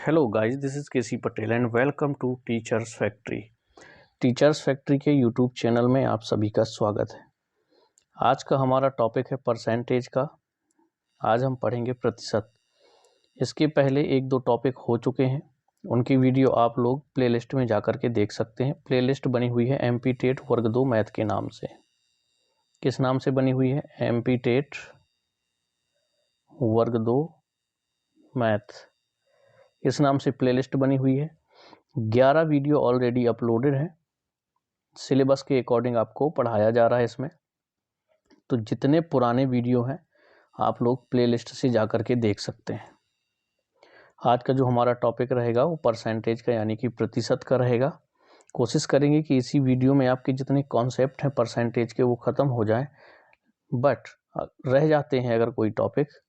Hello guys, this is KC Patel and welcome to Teachers Factory. Teachers Factory के YouTube channel में आप सभी का स्वागत है। आज का हमारा टॉपिक है परसेंटेज का। आज हम पढ़ेंगे प्रतिशत। इसके पहले एक दो टॉपिक हो चुके हैं, उनकी वीडियो आप लोग प्लेलिस्ट में जाकर के देख सकते हैं। प्लेलिस्ट बनी हुई है MP टेट वर्ग 2 मैथ के नाम से। किस नाम से बनी हुई है? MP टेट वर्ग 2 मैथ, इस नाम से प्लेलिस्ट बनी हुई है। 11 वीडियो ऑलरेडी अपलोडेड है। सिलेबस के अकॉर्डिंग आपको पढ़ाया जा रहा है इसमें। तो जितने पुराने वीडियो हैं आप लोग प्लेलिस्ट से जाकर के देख सकते हैं। आज का जो हमारा टॉपिक रहेगा वो परसेंटेज का यानी कि प्रतिशत का रहेगा। कोशिश करेंगे कि इसी वीडियो में आपके जितने कॉन्सेप्ट हैं परसेंटेज के वो ख़त्म हो जाएं, बट रह जाते हैं अगर कोई टॉपिक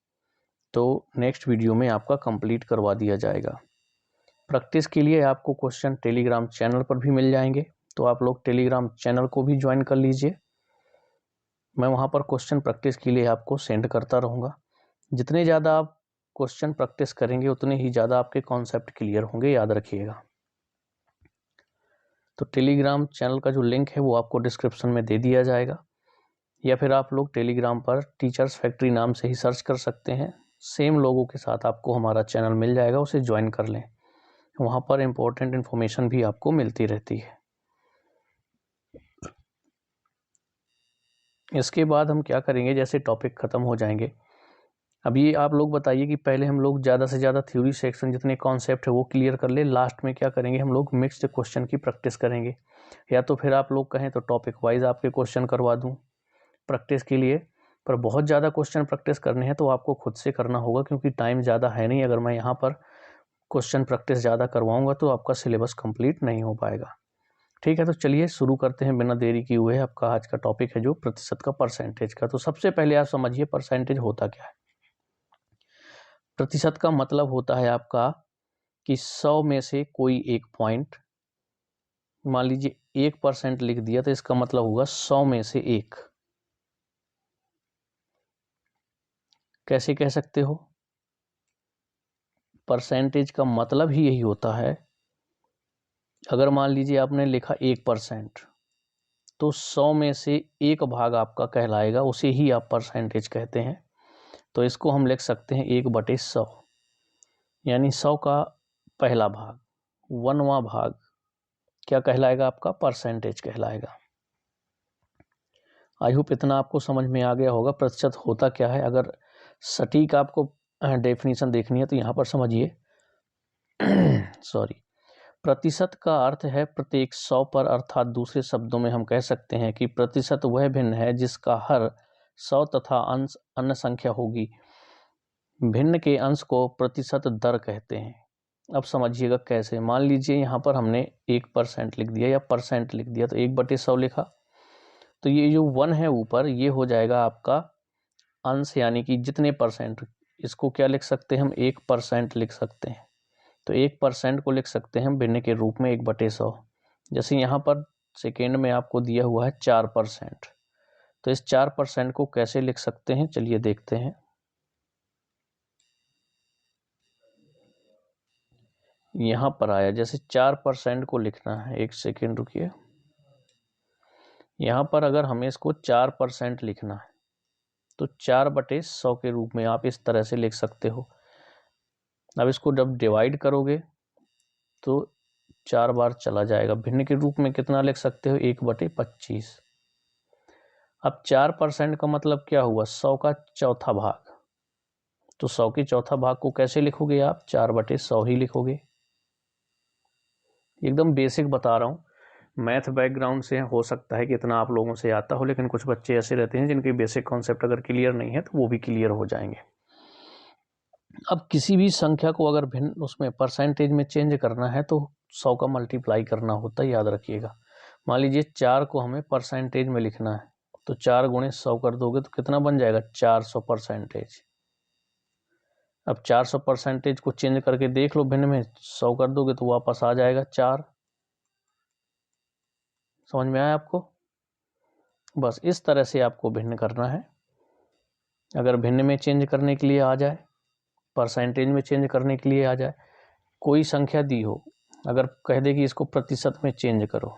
तो नेक्स्ट वीडियो में आपका कंप्लीट करवा दिया जाएगा। प्रैक्टिस के लिए आपको क्वेश्चन टेलीग्राम चैनल पर भी मिल जाएंगे, तो आप लोग टेलीग्राम चैनल को भी ज्वाइन कर लीजिए। मैं वहाँ पर क्वेश्चन प्रैक्टिस के लिए आपको सेंड करता रहूँगा। जितने ज़्यादा आप क्वेश्चन प्रैक्टिस करेंगे उतने ही ज़्यादा आपके कॉन्सेप्ट क्लियर होंगे, याद रखिएगा। तो टेलीग्राम चैनल का जो लिंक है वो आपको डिस्क्रिप्शन में दे दिया जाएगा, या फिर आप लोग टेलीग्राम पर टीचर्स फैक्ट्री नाम से ही सर्च कर सकते हैं। सेम लोगों के साथ आपको हमारा चैनल मिल जाएगा, उसे ज्वाइन कर लें। वहाँ पर इम्पोर्टेंट इन्फॉर्मेशन भी आपको मिलती रहती है। इसके बाद हम क्या करेंगे, जैसे टॉपिक ख़त्म हो जाएंगे, अभी आप लोग बताइए कि पहले हम लोग ज़्यादा से ज़्यादा थ्योरी सेक्शन जितने कॉन्सेप्ट है वो क्लियर कर ले। लास्ट में क्या करेंगे, हम लोग मिक्स्ड क्वेश्चन की प्रैक्टिस करेंगे, या तो फिर आप लोग कहें तो टॉपिक वाइज आपके क्वेश्चन करवा दूं प्रैक्टिस के लिए। पर बहुत ज़्यादा क्वेश्चन प्रैक्टिस करने हैं तो आपको खुद से करना होगा, क्योंकि टाइम ज़्यादा है नहीं। अगर मैं यहाँ पर क्वेश्चन प्रैक्टिस ज़्यादा करवाऊँगा तो आपका सिलेबस कंप्लीट नहीं हो पाएगा। ठीक है, तो चलिए शुरू करते हैं बिना देरी किए हुए। आपका आज का टॉपिक है जो प्रतिशत का, परसेंटेज का। तो सबसे पहले आप समझिए परसेंटेज होता क्या है। प्रतिशत का मतलब होता है आपका कि 100 में से कोई एक पॉइंट, मान लीजिए 1% लिख दिया तो इसका मतलब होगा 100 में से एक। कैसे कह सकते हो? परसेंटेज का मतलब ही यही होता है। अगर मान लीजिए आपने लिखा 1%, तो 100 में से एक भाग आपका कहलाएगा, उसे ही आप परसेंटेज कहते हैं। तो इसको हम लिख सकते हैं 1/100, यानी 100 का पहला भाग, 1वां भाग क्या कहलाएगा? आपका परसेंटेज कहलाएगा। आई होप इतना आपको समझ में आ गया होगा प्रतिशत होता क्या है। अगर सटीक आपको डेफिनेशन देखनी है तो यहाँ पर समझिए। सॉरी, प्रतिशत का अर्थ है प्रत्येक 100 पर, अर्थात दूसरे शब्दों में हम कह सकते हैं कि प्रतिशत वह भिन्न है जिसका हर 100 तथा अंश अन्य संख्या होगी। भिन्न के अंश को प्रतिशत दर कहते हैं। अब समझिएगा कैसे। मान लीजिए यहाँ पर हमने 1% लिख दिया या परसेंट लिख दिया, तो 1/100 लिखा, तो ये जो 1 है ऊपर, ये हो जाएगा आपका अंश, यानी कि जितने परसेंट। इसको क्या लिख सकते हैं हम? 1% लिख सकते हैं। तो 1% को लिख सकते हैं हम भिन्न के रूप में 1/100। जैसे यहाँ पर सेकेंड में आपको दिया हुआ है 4%, तो इस 4% को कैसे लिख सकते हैं, चलिए देखते हैं। यहाँ पर आया, जैसे 4% को लिखना है, एक सेकेंड रुकिए। यहाँ पर अगर हमें इसको 4% लिखना है तो 4/100 के रूप में आप इस तरह से लिख सकते हो। अब इसको जब डिवाइड करोगे तो 4 बार चला जाएगा। भिन्न के रूप में कितना लिख सकते हो? 1/25। अब 4% का मतलब क्या हुआ? 100 का चौथा भाग। तो 100 के चौथा भाग को कैसे लिखोगे आप? 4/100 ही लिखोगे। एकदम बेसिक बता रहा हूँ, मैथ बैकग्राउंड से हो सकता है कि इतना आप लोगों से आता हो, लेकिन कुछ बच्चे ऐसे रहते हैं जिनके बेसिक कॉन्सेप्ट अगर क्लियर नहीं है तो वो भी क्लियर हो जाएंगे। अब किसी भी संख्या को अगर भिन्न उसमें परसेंटेज में चेंज करना है तो 100 का मल्टीप्लाई करना होता है, याद रखिएगा। मान लीजिए 4 को हमें परसेंटेज में लिखना है, तो 4 × 100 कर दोगे तो कितना बन जाएगा? 400%। अब 400% को चेंज करके देख लो, भिन्न में 100 कर दोगे तो वापस आ जाएगा 4। समझ में आया आपको? बस इस तरह से आपको भिन्न करना है। अगर भिन्न में चेंज करने के लिए आ जाए, परसेंटेज में चेंज करने के लिए आ जाए, कोई संख्या दी हो, अगर कह दे कि इसको प्रतिशत में चेंज करो,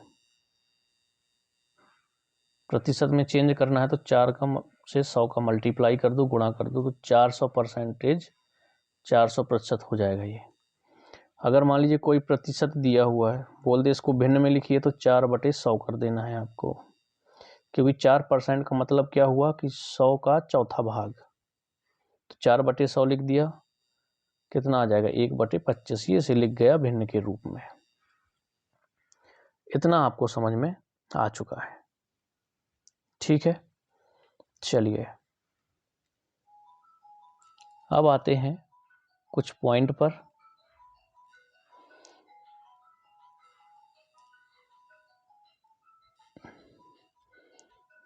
प्रतिशत में चेंज करना है तो 4 से 100 का मल्टीप्लाई कर दो, गुणा कर दो, तो 400% 400% हो जाएगा ये। अगर मान लीजिए कोई प्रतिशत दिया हुआ है, बोल दे इसको भिन्न में लिखिए, तो 4/100 कर देना है आपको, क्योंकि 4% का मतलब क्या हुआ कि 100 का चौथा भाग। तो 4/100 लिख दिया, कितना आ जाएगा 1/25, ये से लिख गया भिन्न के रूप में। इतना आपको समझ में आ चुका है, ठीक है। चलिए अब आते हैं कुछ पॉइंट पर।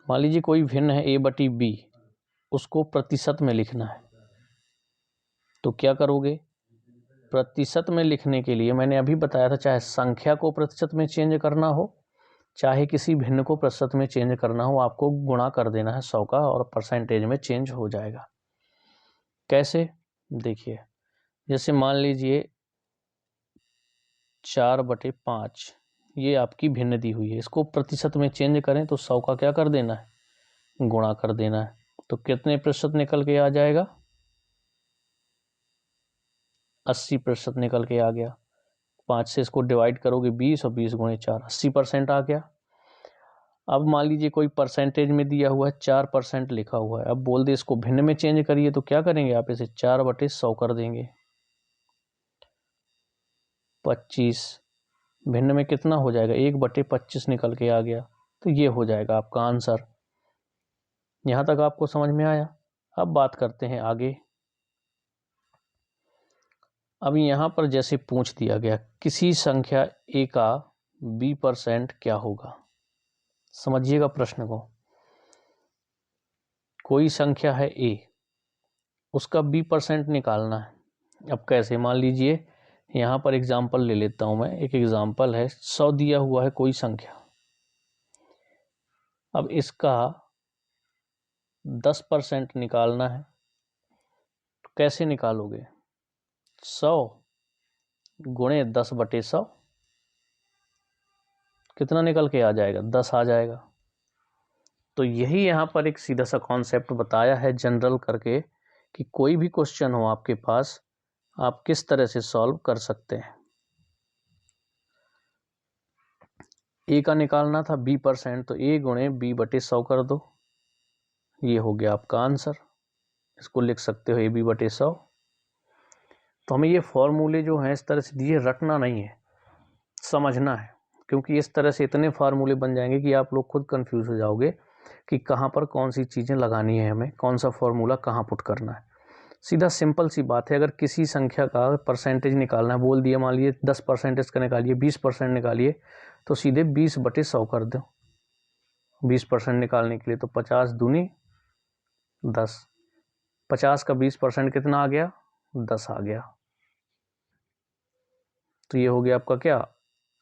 मान लीजिए कोई भिन्न है a/b, उसको प्रतिशत में लिखना है, तो क्या करोगे? प्रतिशत में लिखने के लिए मैंने अभी बताया था, चाहे संख्या को प्रतिशत में चेंज करना हो, चाहे किसी भिन्न को प्रतिशत में चेंज करना हो, आपको गुणा कर देना है 100 का और परसेंटेज में चेंज हो जाएगा। कैसे? देखिए, जैसे मान लीजिए 4/5 ये आपकी भिन्न दी हुई है, इसको प्रतिशत में चेंज करें तो 100 का क्या कर देना है? गुणा कर देना है। तो कितने प्रतिशत निकल के आ जाएगा? 80% निकल के आ गया। 5 से इसको डिवाइड करोगे 20 और 20 गुणे 4, 80% आ गया। अब मान लीजिए कोई परसेंटेज में दिया हुआ है, 4% लिखा हुआ है, अब बोल दे इसको भिन्न में चेंज करिए, तो क्या करेंगे आप? इसे 4/100 कर देंगे। 25 भिन्न में कितना हो जाएगा? 1/25 निकल के आ गया। तो ये हो जाएगा आपका आंसर। यहां तक आपको समझ में आया? अब बात करते हैं आगे। अब यहां पर जैसे पूछ दिया गया, किसी संख्या a का b% क्या होगा? समझिएगा प्रश्न को। कोई संख्या है a, उसका b% निकालना है। अब कैसे? मान लीजिए यहां पर एग्जाम्पल ले लेता हूं मैं, एक एग्जाम्पल है, 100 दिया हुआ है कोई संख्या। अब इसका 10% निकालना है, तो कैसे निकालोगे? 100 गुणे 10/100, कितना निकल के आ जाएगा? 10 आ जाएगा। तो यही यहाँ पर एक सीधा सा कॉन्सेप्ट बताया है जनरल करके, कि कोई भी क्वेश्चन हो आपके पास, आप किस तरह से सॉल्व कर सकते हैं। ए का निकालना था b%, तो a गुणे b/100 कर दो, ये हो गया आपका आंसर। इसको लिख सकते हो ab/100। तो हमें ये फॉर्मूले जो हैं इस तरह से दिए, रटना नहीं है, समझना है, क्योंकि इस तरह से इतने फार्मूले बन जाएंगे कि आप लोग खुद कंफ्यूज हो जाओगे कि कहाँ पर कौन सी चीज़ें लगानी है, हमें कौन सा फॉर्मूला कहाँ पुट करना है। सीधा सिंपल सी बात है, अगर किसी संख्या का परसेंटेज निकालना है, बोल दिया मान लीजिए 10% इसका निकालिए, 20% निकालिए, तो सीधे 20/100 कर दो। 20% निकालने के लिए तो 50 दूनी 10, 50 का 20% कितना आ गया? 10 आ गया। तो ये हो गया आपका क्या?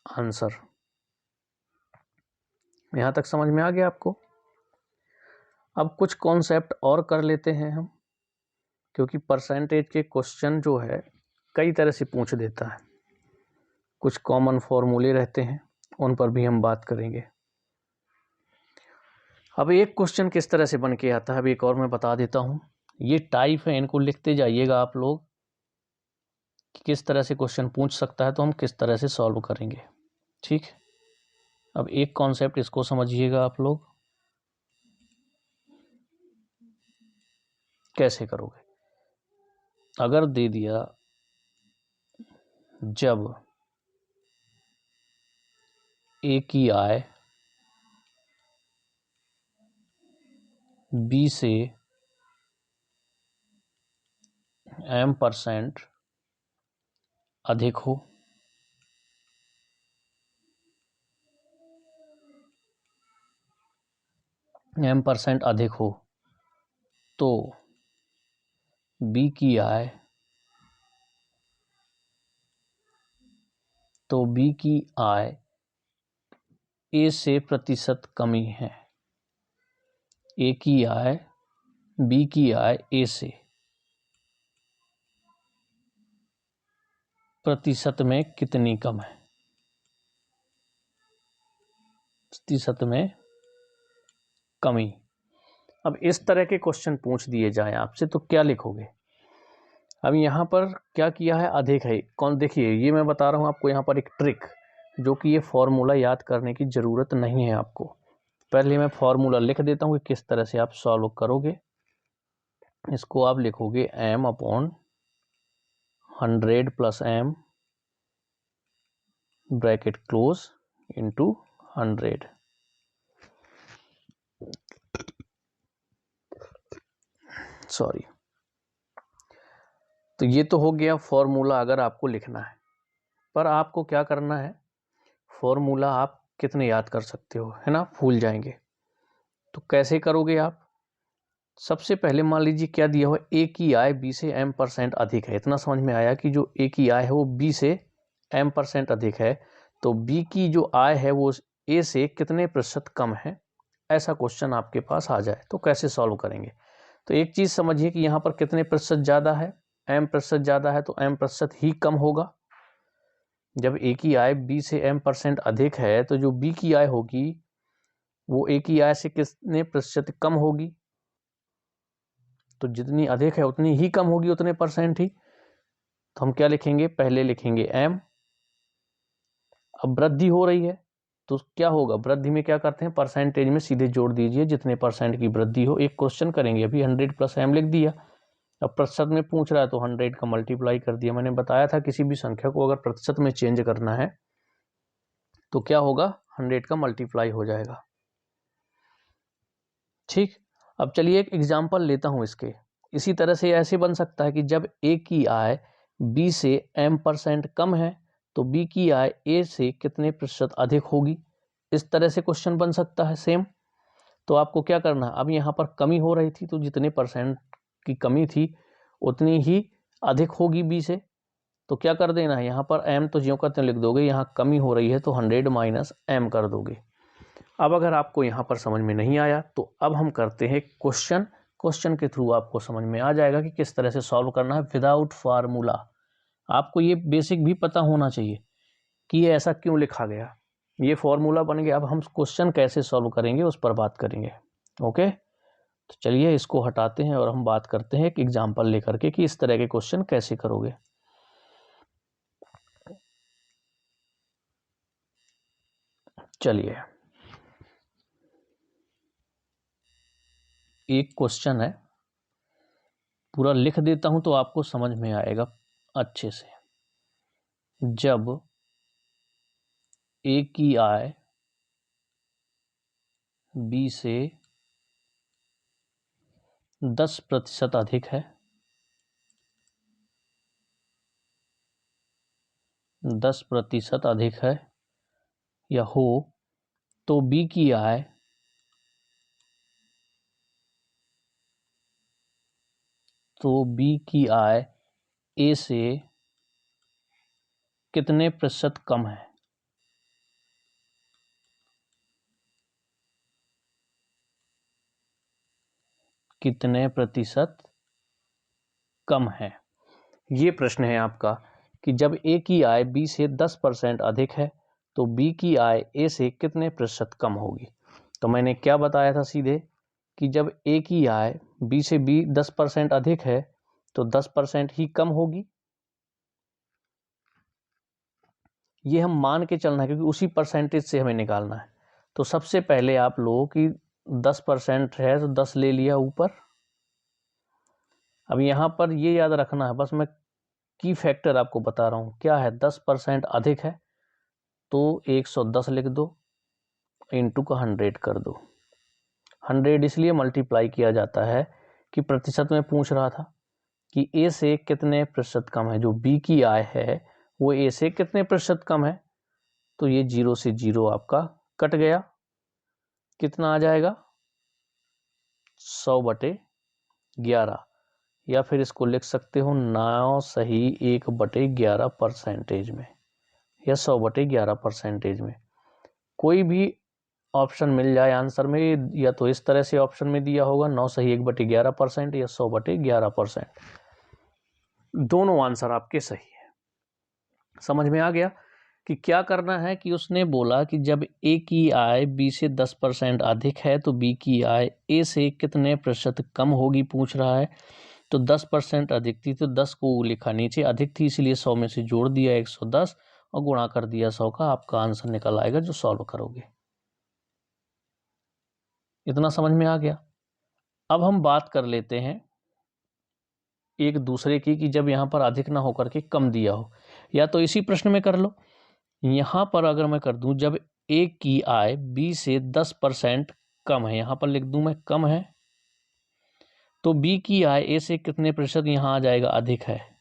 आंसर। यहां तक समझ में आ गया आपको? अब कुछ कॉन्सेप्ट और कर लेते हैं हम, क्योंकि परसेंटेज के क्वेश्चन जो है कई तरह से पूछ देता है, कुछ कॉमन फॉर्मूले रहते हैं, उन पर भी हम बात करेंगे। अब एक क्वेश्चन किस तरह से बन के आता है, अब एक और मैं बता देता हूं। ये टाइप है, इनको लिखते जाइएगा आप लोग कि किस तरह से क्वेश्चन पूछ सकता है, तो हम किस तरह से सॉल्व करेंगे, ठीक। अब एक कॉन्सेप्ट इसको समझिएगा आप लोग, कैसे करोगे। अगर दे दिया जब a की आय b से m% अधिक हो, m% अधिक हो, तो b की आय a से प्रतिशत कमी है। a की आय b की आय a से प्रतिशत में कितनी कम है, प्रतिशत में कमी। अब इस तरह के क्वेश्चन पूछ दिए जाएं आपसे तो क्या लिखोगे। अब यहाँ पर क्या किया है, अधिक है कौन, देखिए ये मैं बता रहा हूँ आपको यहाँ पर एक ट्रिक, जो कि ये फॉर्मूला याद करने की ज़रूरत नहीं है आपको। पहले मैं फॉर्मूला लिख देता हूँ कि किस तरह से आप सॉल्व करोगे। इसको आप लिखोगे m upon 100 plus m bracket close into 100। Sorry, तो ये तो हो गया फॉर्मूला अगर आपको लिखना है। पर आपको क्या करना है, फॉर्मूला आप कितने याद कर सकते हो, है ना, भूल जाएंगे। तो कैसे करोगे आप, सबसे पहले मान लीजिए क्या दिया हुआ, ए की आय बी से m% अधिक है। इतना समझ में आया कि जो ए की आय है वो बी से m% अधिक है, तो बी की जो आय है वो ए से कितने प्रतिशत कम है, ऐसा क्वेश्चन आपके पास आ जाए तो कैसे सॉल्व करेंगे। तो एक चीज़ समझिए कि यहाँ पर कितने प्रतिशत ज़्यादा है, m% ज़्यादा है तो m% ही कम होगा। जब ए की आय बी से m% अधिक है तो जो बी की आय होगी वो ए की आय से कितने प्रतिशत कम होगी, तो जितनी अधिक है उतनी ही कम होगी, उतने परसेंट ही। तो हम क्या लिखेंगे, पहले लिखेंगे m। अब वृद्धि हो रही है तो क्या होगा, वृद्धि में क्या करते हैं, परसेंटेज में सीधे जोड़ दीजिए जितने परसेंट की वृद्धि हो। एक क्वेश्चन करेंगे, अभी 100 प्लस m लिख दिया, अब प्रतिशत में पूछ रहा है तो 100 का मल्टीप्लाई कर दिया। मैंने बताया था किसी भी संख्या को अगर प्रतिशत में चेंज करना है तो क्या होगा, 100 का मल्टीप्लाई हो जाएगा। ठीक, अब चलिए एक एग्जाम्पल लेता हूं इसके। इसी तरह से ऐसे बन सकता है कि जब ए की आय बी से m% कम है तो बी की आय ए से कितने प्रतिशत अधिक होगी, इस तरह से क्वेश्चन बन सकता है सेम। तो आपको क्या करना है, अब यहाँ पर कमी हो रही थी तो जितने परसेंट की कमी थी उतनी ही अधिक होगी बी से, तो क्या कर देना है, यहाँ पर m तो ज्यों का त्यों लिख दोगे, यहाँ कमी हो रही है तो 100 माइनस m कर दोगे। अब अगर आपको यहाँ पर समझ में नहीं आया तो अब हम करते हैं क्वेश्चन के थ्रू आपको समझ में आ जाएगा कि किस तरह से सॉल्व करना है विदाउट फार्मूला। आपको ये बेसिक भी पता होना चाहिए कि ये ऐसा क्यों लिखा गया, ये फॉर्मूला बन गया। अब हम क्वेश्चन कैसे सॉल्व करेंगे उस पर बात करेंगे। ओके, तो चलिए इसको हटाते हैं और हम बात करते हैं एक एग्जाम्पल लेकर के कि इस तरह के क्वेश्चन कैसे करोगे। चलिए एक क्वेश्चन है, पूरा लिख देता हूं तो आपको समझ में आएगा अच्छे से। जब ए की आय बी से 10% अधिक है, 10% अधिक है या हो, तो बी की आय ए से कितने प्रतिशत कम है, कितने प्रतिशत कम है। ये प्रश्न है आपका कि जब ए की आय बी से 10% अधिक है तो बी की आय ए से कितने प्रतिशत कम होगी। तो मैंने क्या बताया था सीधे कि जब ए की आय बी से 10% अधिक है तो 10% ही कम होगी। ये हम मान के चलना है क्योंकि उसी परसेंटेज से हमें निकालना है। तो सबसे पहले आप लोगों की 10% है तो 10 ले लिया ऊपर। अब यहाँ पर ये याद रखना है, बस मैं की फैक्टर आपको बता रहा हूँ क्या है, 10% अधिक है तो 110 लिख दो, इंटू का 100 कर दो। 100 इसलिए मल्टीप्लाई किया जाता है कि प्रतिशत में पूछ रहा था कि ए से कितने प्रतिशत कम है, जो बी की आय है वो ए से कितने प्रतिशत कम है, तो ये 0 से 0 आपका कट गया, कितना आ जाएगा 100/11, या फिर इसको लिख सकते हो 9 सही 1/11% में या 100/11% में। कोई भी ऑप्शन मिल जाए आंसर में, या तो इस तरह से ऑप्शन में दिया होगा 9 सही 1/11% या 100/11%, दोनों आंसर आपके सही है। समझ में आ गया कि क्या करना है कि उसने बोला कि जब ए की आय बी से 10% अधिक है तो बी की आय ए से कितने प्रतिशत कम होगी पूछ रहा है। तो 10% अधिक थी तो 10 को लिखा नीचे, अधिक थी इसलिए 100 में से जोड़ दिया 110 और गुणा कर दिया 100 का, आपका आंसर निकल आएगा जो सॉल्व करोगे। इतना समझ में आ गया। अब हम बात कर लेते हैं एक दूसरे की कि जब यहाँ पर अधिक ना होकर के कम दिया हो, या तो इसी प्रश्न में कर लो। यहाँ पर अगर मैं कर दूं जब ए की आय बी से 10% कम है, यहाँ पर लिख दूं मैं कम है, तो बी की आय ए से कितने प्रतिशत, यहाँ आ जाएगा अधिक है।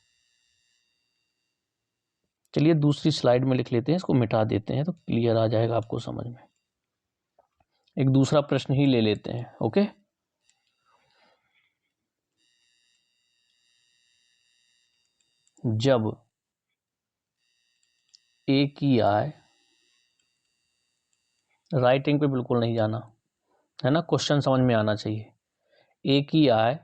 चलिए दूसरी स्लाइड में लिख लेते हैं, इसको मिटा देते हैं तो क्लियर आ जाएगा आपको समझ में। एक दूसरा प्रश्न ही ले लेते हैं। ओके, जब ए की आय, राइटिंग पे बिल्कुल नहीं जाना है ना, क्वेश्चन समझ में आना चाहिए। ए की आय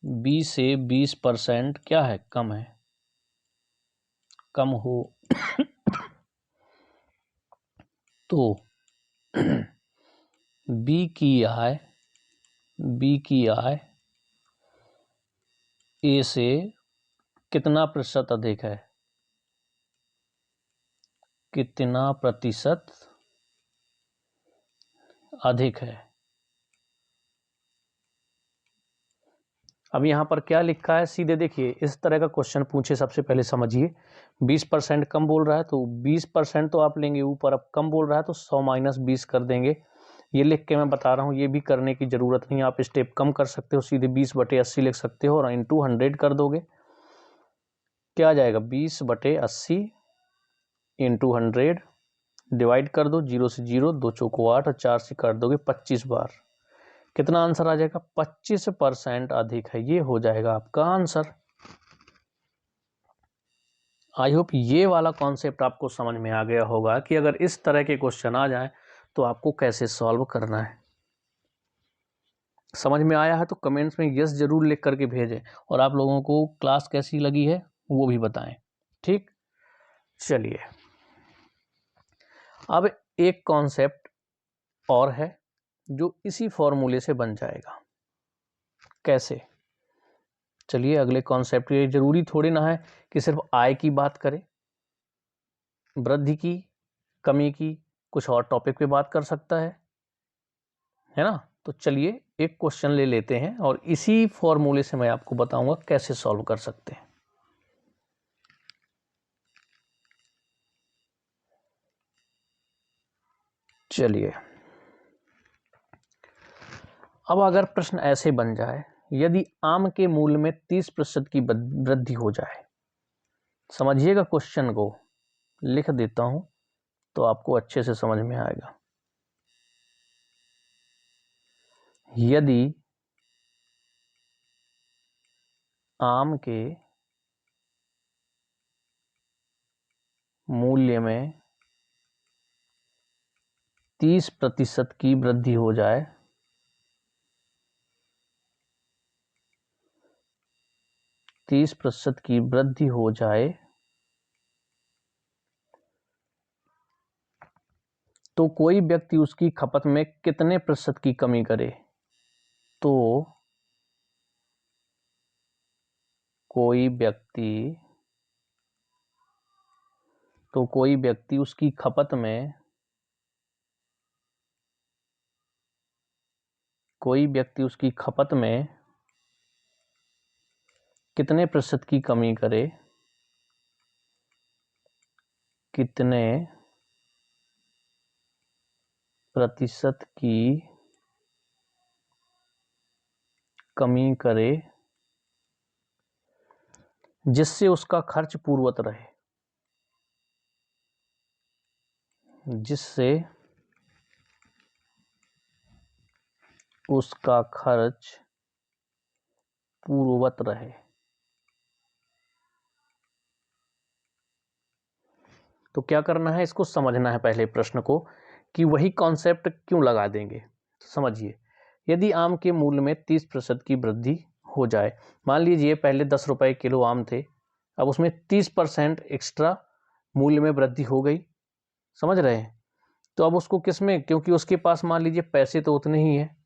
बी से 20% क्या है, कम है, कम हो तो बी की आय ए से कितना प्रतिशत अधिक है, कितना प्रतिशत अधिक है। अब यहाँ पर क्या लिखा है, सीधे देखिए इस तरह का क्वेश्चन पूछे सबसे पहले समझिए। 20% कम बोल रहा है तो 20% तो आप लेंगे ऊपर, अब कम बोल रहा है तो 100 - 20 कर देंगे। ये लिख के मैं बता रहा हूँ, ये भी करने की ज़रूरत नहीं, आप स्टेप कम कर सकते हो, सीधे 20/80 लिख सकते हो और इंटू 100 कर दोगे। क्या आ जाएगा, 20/80 इंटू 100 डिवाइड कर दो, 0 से 0, 2 चौको 8 और 4 से कर दोगे 25 बार। कितना आंसर आ जाएगा, 25% अधिक है, ये हो जाएगा आपका आंसर। आई होप ये वाला कॉन्सेप्ट आपको समझ में आ गया होगा कि अगर इस तरह के क्वेश्चन आ जाएं तो आपको कैसे सॉल्व करना है। समझ में आया है तो कमेंट्स में यस जरूर लिख करके भेजें, और आप लोगों को क्लास कैसी लगी है वो भी बताएं। ठीक, चलिए अब एक कॉन्सेप्ट और है जो इसी फॉर्मूले से बन जाएगा। कैसे, चलिए अगले कॉन्सेप्ट, ये जरूरी थोड़ी ना है कि सिर्फ आय की बात करें, वृद्धि की, कमी की, कुछ और टॉपिक पे बात कर सकता है ना। तो चलिए एक क्वेश्चन ले लेते हैं और इसी फॉर्मूले से मैं आपको बताऊंगा कैसे सॉल्व कर सकते हैं। चलिए अब अगर प्रश्न ऐसे बन जाए, यदि आम के मूल्य में 30% की वृद्धि हो जाए, समझिएगा क्वेश्चन को, लिख देता हूं तो आपको अच्छे से समझ में आएगा। यदि आम के मूल्य में 30% की वृद्धि हो जाए, तो कोई व्यक्ति उसकी खपत में कितने प्रतिशत की कमी करे। तो कोई व्यक्ति उसकी खपत में कितने प्रतिशत की कमी करे, कितने प्रतिशत की कमी करे जिससे उसका खर्च पूर्ववत रहे, जिससे उसका खर्च पूर्ववत रहे। तो क्या करना है, इसको समझना है पहले प्रश्न को कि वही कॉन्सेप्ट क्यों लगा देंगे। तो समझिए, यदि आम के मूल्य में 30% की वृद्धि हो जाए, मान लीजिए पहले 10 रुपए किलो आम थे, अब उसमें 30% एक्स्ट्रा मूल्य में वृद्धि हो गई, समझ रहे हैं। तो अब उसको किस में, क्योंकि उसके पास मान लीजिए पैसे तो उतने ही हैं,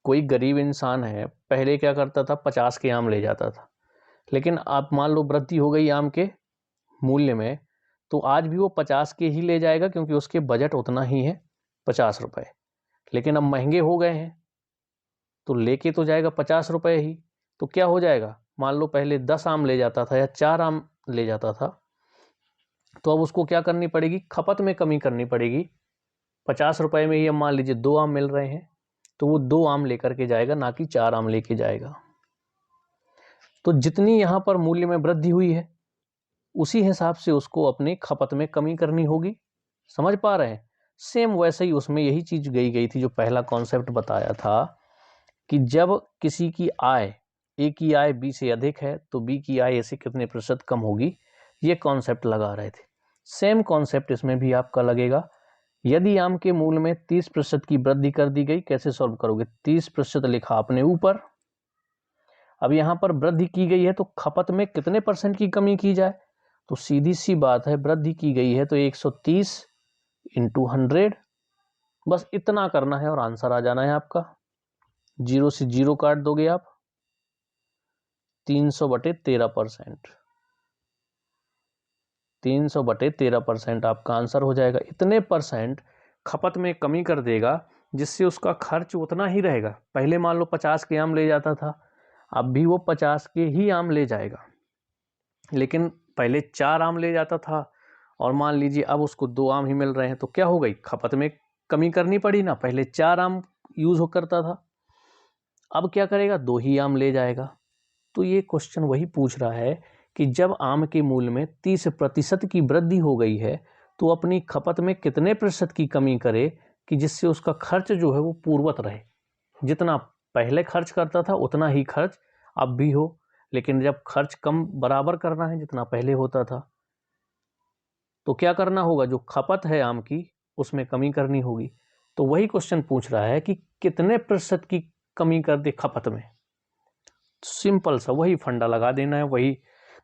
कोई गरीब इंसान है, पहले क्या करता था 50 के आम ले जाता था, लेकिन आप मान लो वृद्धि हो गई आम के मूल्य में, तो आज भी वो 50 के ही ले जाएगा क्योंकि उसके बजट उतना ही है 50 रुपए। लेकिन अब महंगे हो गए हैं तो लेके तो जाएगा 50 रुपए ही। तो क्या हो जाएगा, मान लो पहले 10 आम ले जाता था या 4 आम ले जाता था, तो अब उसको क्या करनी पड़ेगी, खपत में कमी करनी पड़ेगी। 50 रुपए में ही अब मान लीजिए 2 आम मिल रहे हैं, तो वो 2 आम लेकर के जाएगा, ना कि 4 आम लेके जाएगा। तो जितनी यहाँ पर मूल्य में वृद्धि हुई है उसी हिसाब से उसको अपनी खपत में कमी करनी होगी। समझ पा रहे हैं। सेम वैसे ही उसमें यही चीज गई थी जो पहला कॉन्सेप्ट बताया था कि जब किसी की आय, ए की आय बी से अधिक है तो बी की आय ए से कितने प्रतिशत कम होगी, ये कॉन्सेप्ट लगा रहे थे। सेम कॉन्सेप्ट इसमें भी आपका लगेगा। यदि आम के मूल्य में 30% की वृद्धि कर दी गई, कैसे सॉल्व करोगे, 30% लिखा आपने ऊपर, अब यहां पर वृद्धि की गई है तो खपत में कितने परसेंट की कमी की जाए, तो सीधी सी बात है, वृद्धि की गई है तो 130 इंटू 100, बस इतना करना है और आंसर आ जाना है आपका। 0 से 0 काट दोगे आप, 300/13%, 300/13% आपका आंसर हो जाएगा। इतने परसेंट खपत में कमी कर देगा जिससे उसका खर्च उतना ही रहेगा। पहले मान लो 50 के आम ले जाता था, अब भी वो 50 के ही आम ले जाएगा, लेकिन पहले 4 आम ले जाता था और मान लीजिए अब उसको 2 आम ही मिल रहे हैं, तो क्या हो गई, खपत में कमी करनी पड़ी ना। पहले 4 आम यूज हो करता था, अब क्या करेगा, 2 ही आम ले जाएगा। तो ये क्वेश्चन वही पूछ रहा है कि जब आम के मूल्य में 30% की वृद्धि हो गई है तो अपनी खपत में कितने प्रतिशत की कमी करे कि जिससे उसका खर्च जो है वो पूर्ववत रहे। जितना पहले खर्च करता था उतना ही खर्च अब भी हो, लेकिन जब खर्च कम बराबर करना है जितना पहले होता था, तो क्या करना होगा, जो खपत है आम की उसमें कमी करनी होगी। तो वही क्वेश्चन पूछ रहा है कि कितने प्रतिशत की कमी कर दे खपत में। सिंपल सा वही फंडा लगा देना है, वही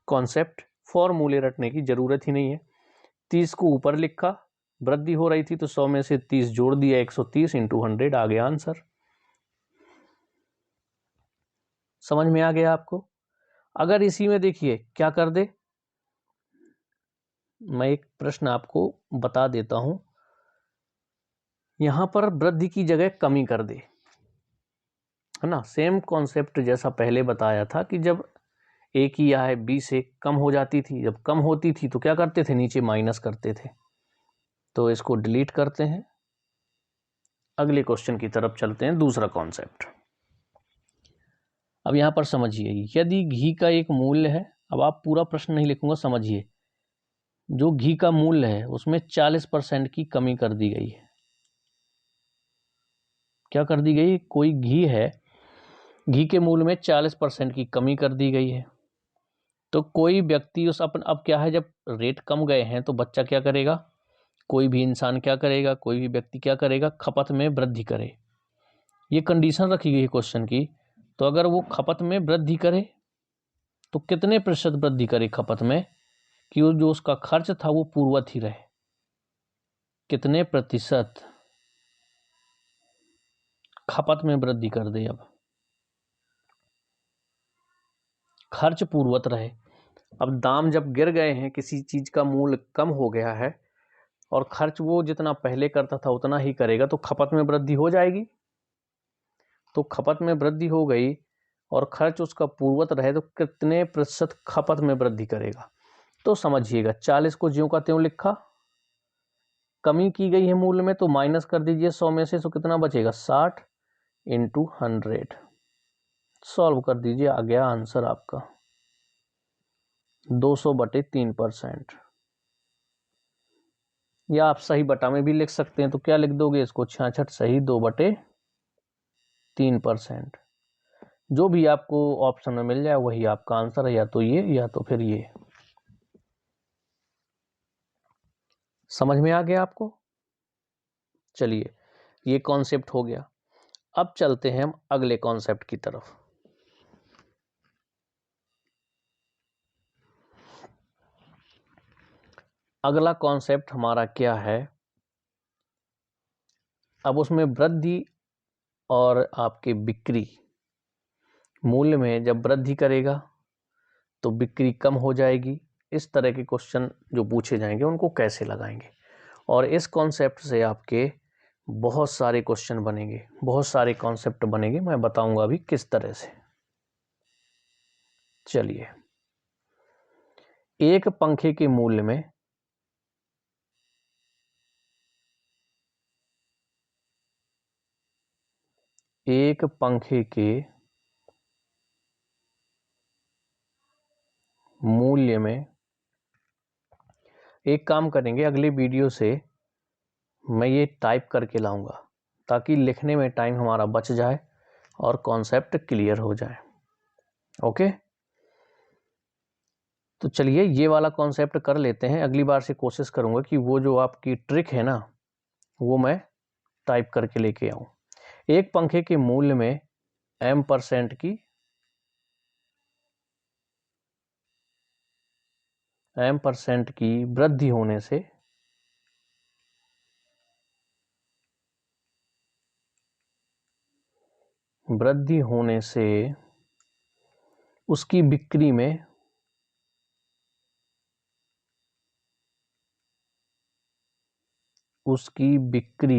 कॉन्सेप्ट, फॉर्मूले रटने की जरूरत ही नहीं है। 30 को ऊपर लिखा, वृद्धि हो रही थी तो 100 में से 30 जोड़ दिया, 130 इंटू 100 आ गया आंसर। समझ में आ गया आपको। अगर इसी में देखिए क्या कर दे, मैं एक प्रश्न आपको बता देता हूं, यहां पर वृद्धि की जगह कमी कर दे, है ना। सेम कॉन्सेप्ट जैसा पहले बताया था कि जब ए की आय बी से कम हो जाती थी, जब कम होती थी तो क्या करते थे, नीचे माइनस करते थे। तो इसको डिलीट करते हैं, अगले क्वेश्चन की तरफ चलते हैं, दूसरा कॉन्सेप्ट। अब यहां पर समझिए, यदि घी का एक मूल्य है, अब आप पूरा प्रश्न नहीं लिखूंगा, समझिए, जो घी का मूल्य है उसमें 40% की कमी कर दी गई है। क्या कर दी गई, कोई घी है, घी के मूल्य में 40% की कमी कर दी गई है। तो कोई व्यक्ति उस अपन, अब क्या है, जब रेट कम गए हैं तो बच्चा क्या करेगा, कोई भी इंसान क्या करेगा, कोई भी व्यक्ति क्या करेगा, खपत में वृद्धि करे। ये कंडीशन रखी गई है क्वेश्चन की। तो अगर वो खपत में वृद्धि करे तो कितने प्रतिशत वृद्धि करे खपत में कि वो जो उसका खर्च था वो पूर्ववत ही रहे, कितने प्रतिशत खपत में वृद्धि कर दे, अब खर्च पूर्ववत रहे। अब दाम जब गिर गए हैं, किसी चीज का मूल्य कम हो गया है और खर्च वो जितना पहले करता था उतना ही करेगा, तो खपत में वृद्धि हो जाएगी। तो खपत में वृद्धि हो गई और खर्च उसका पूर्ववत रहे तो कितने प्रतिशत खपत में वृद्धि करेगा। तो समझिएगा, 40 को ज्यों का त्यों लिखा, कमी की गई है मूल्य में तो माइनस कर दीजिए 100 में से, तो कितना बचेगा, 60 इंटू 100, सॉल्व कर दीजिए, आ गया आंसर आपका 200/3%। या आप सही बटा में भी लिख सकते हैं, तो क्या लिख दोगे इसको, 66 सही 2/3%। जो भी आपको ऑप्शन में मिल जाए वही आपका आंसर है, या तो ये या तो फिर ये। समझ में आ गया आपको। चलिए, ये कॉन्सेप्ट हो गया। अब चलते हैं हम अगले कॉन्सेप्ट की तरफ। अगला कॉन्सेप्ट हमारा क्या है, अब उसमें वृद्धि और आपके बिक्री मूल्य में जब वृद्धि करेगा तो बिक्री कम हो जाएगी। इस तरह के क्वेश्चन जो पूछे जाएंगे उनको कैसे लगाएंगे, और इस कॉन्सेप्ट से आपके बहुत सारे क्वेश्चन बनेंगे, बहुत सारे कॉन्सेप्ट बनेंगे। मैं बताऊंगा अभी किस तरह से। चलिए, एक पंखे के मूल्य में एक पंखे के मूल्य में एक काम करेंगे, अगले वीडियो से मैं ये टाइप करके लाऊंगा ताकि लिखने में टाइम हमारा बच जाए और कॉन्सेप्ट क्लियर हो जाए। ओके, तो चलिए ये वाला कॉन्सेप्ट कर लेते हैं। अगली बार से कोशिश करूंगा कि वो जो आपकी ट्रिक है ना वो मैं टाइप करके लेके आऊं। एक पंखे के मूल्य में m% की वृद्धि होने से उसकी बिक्री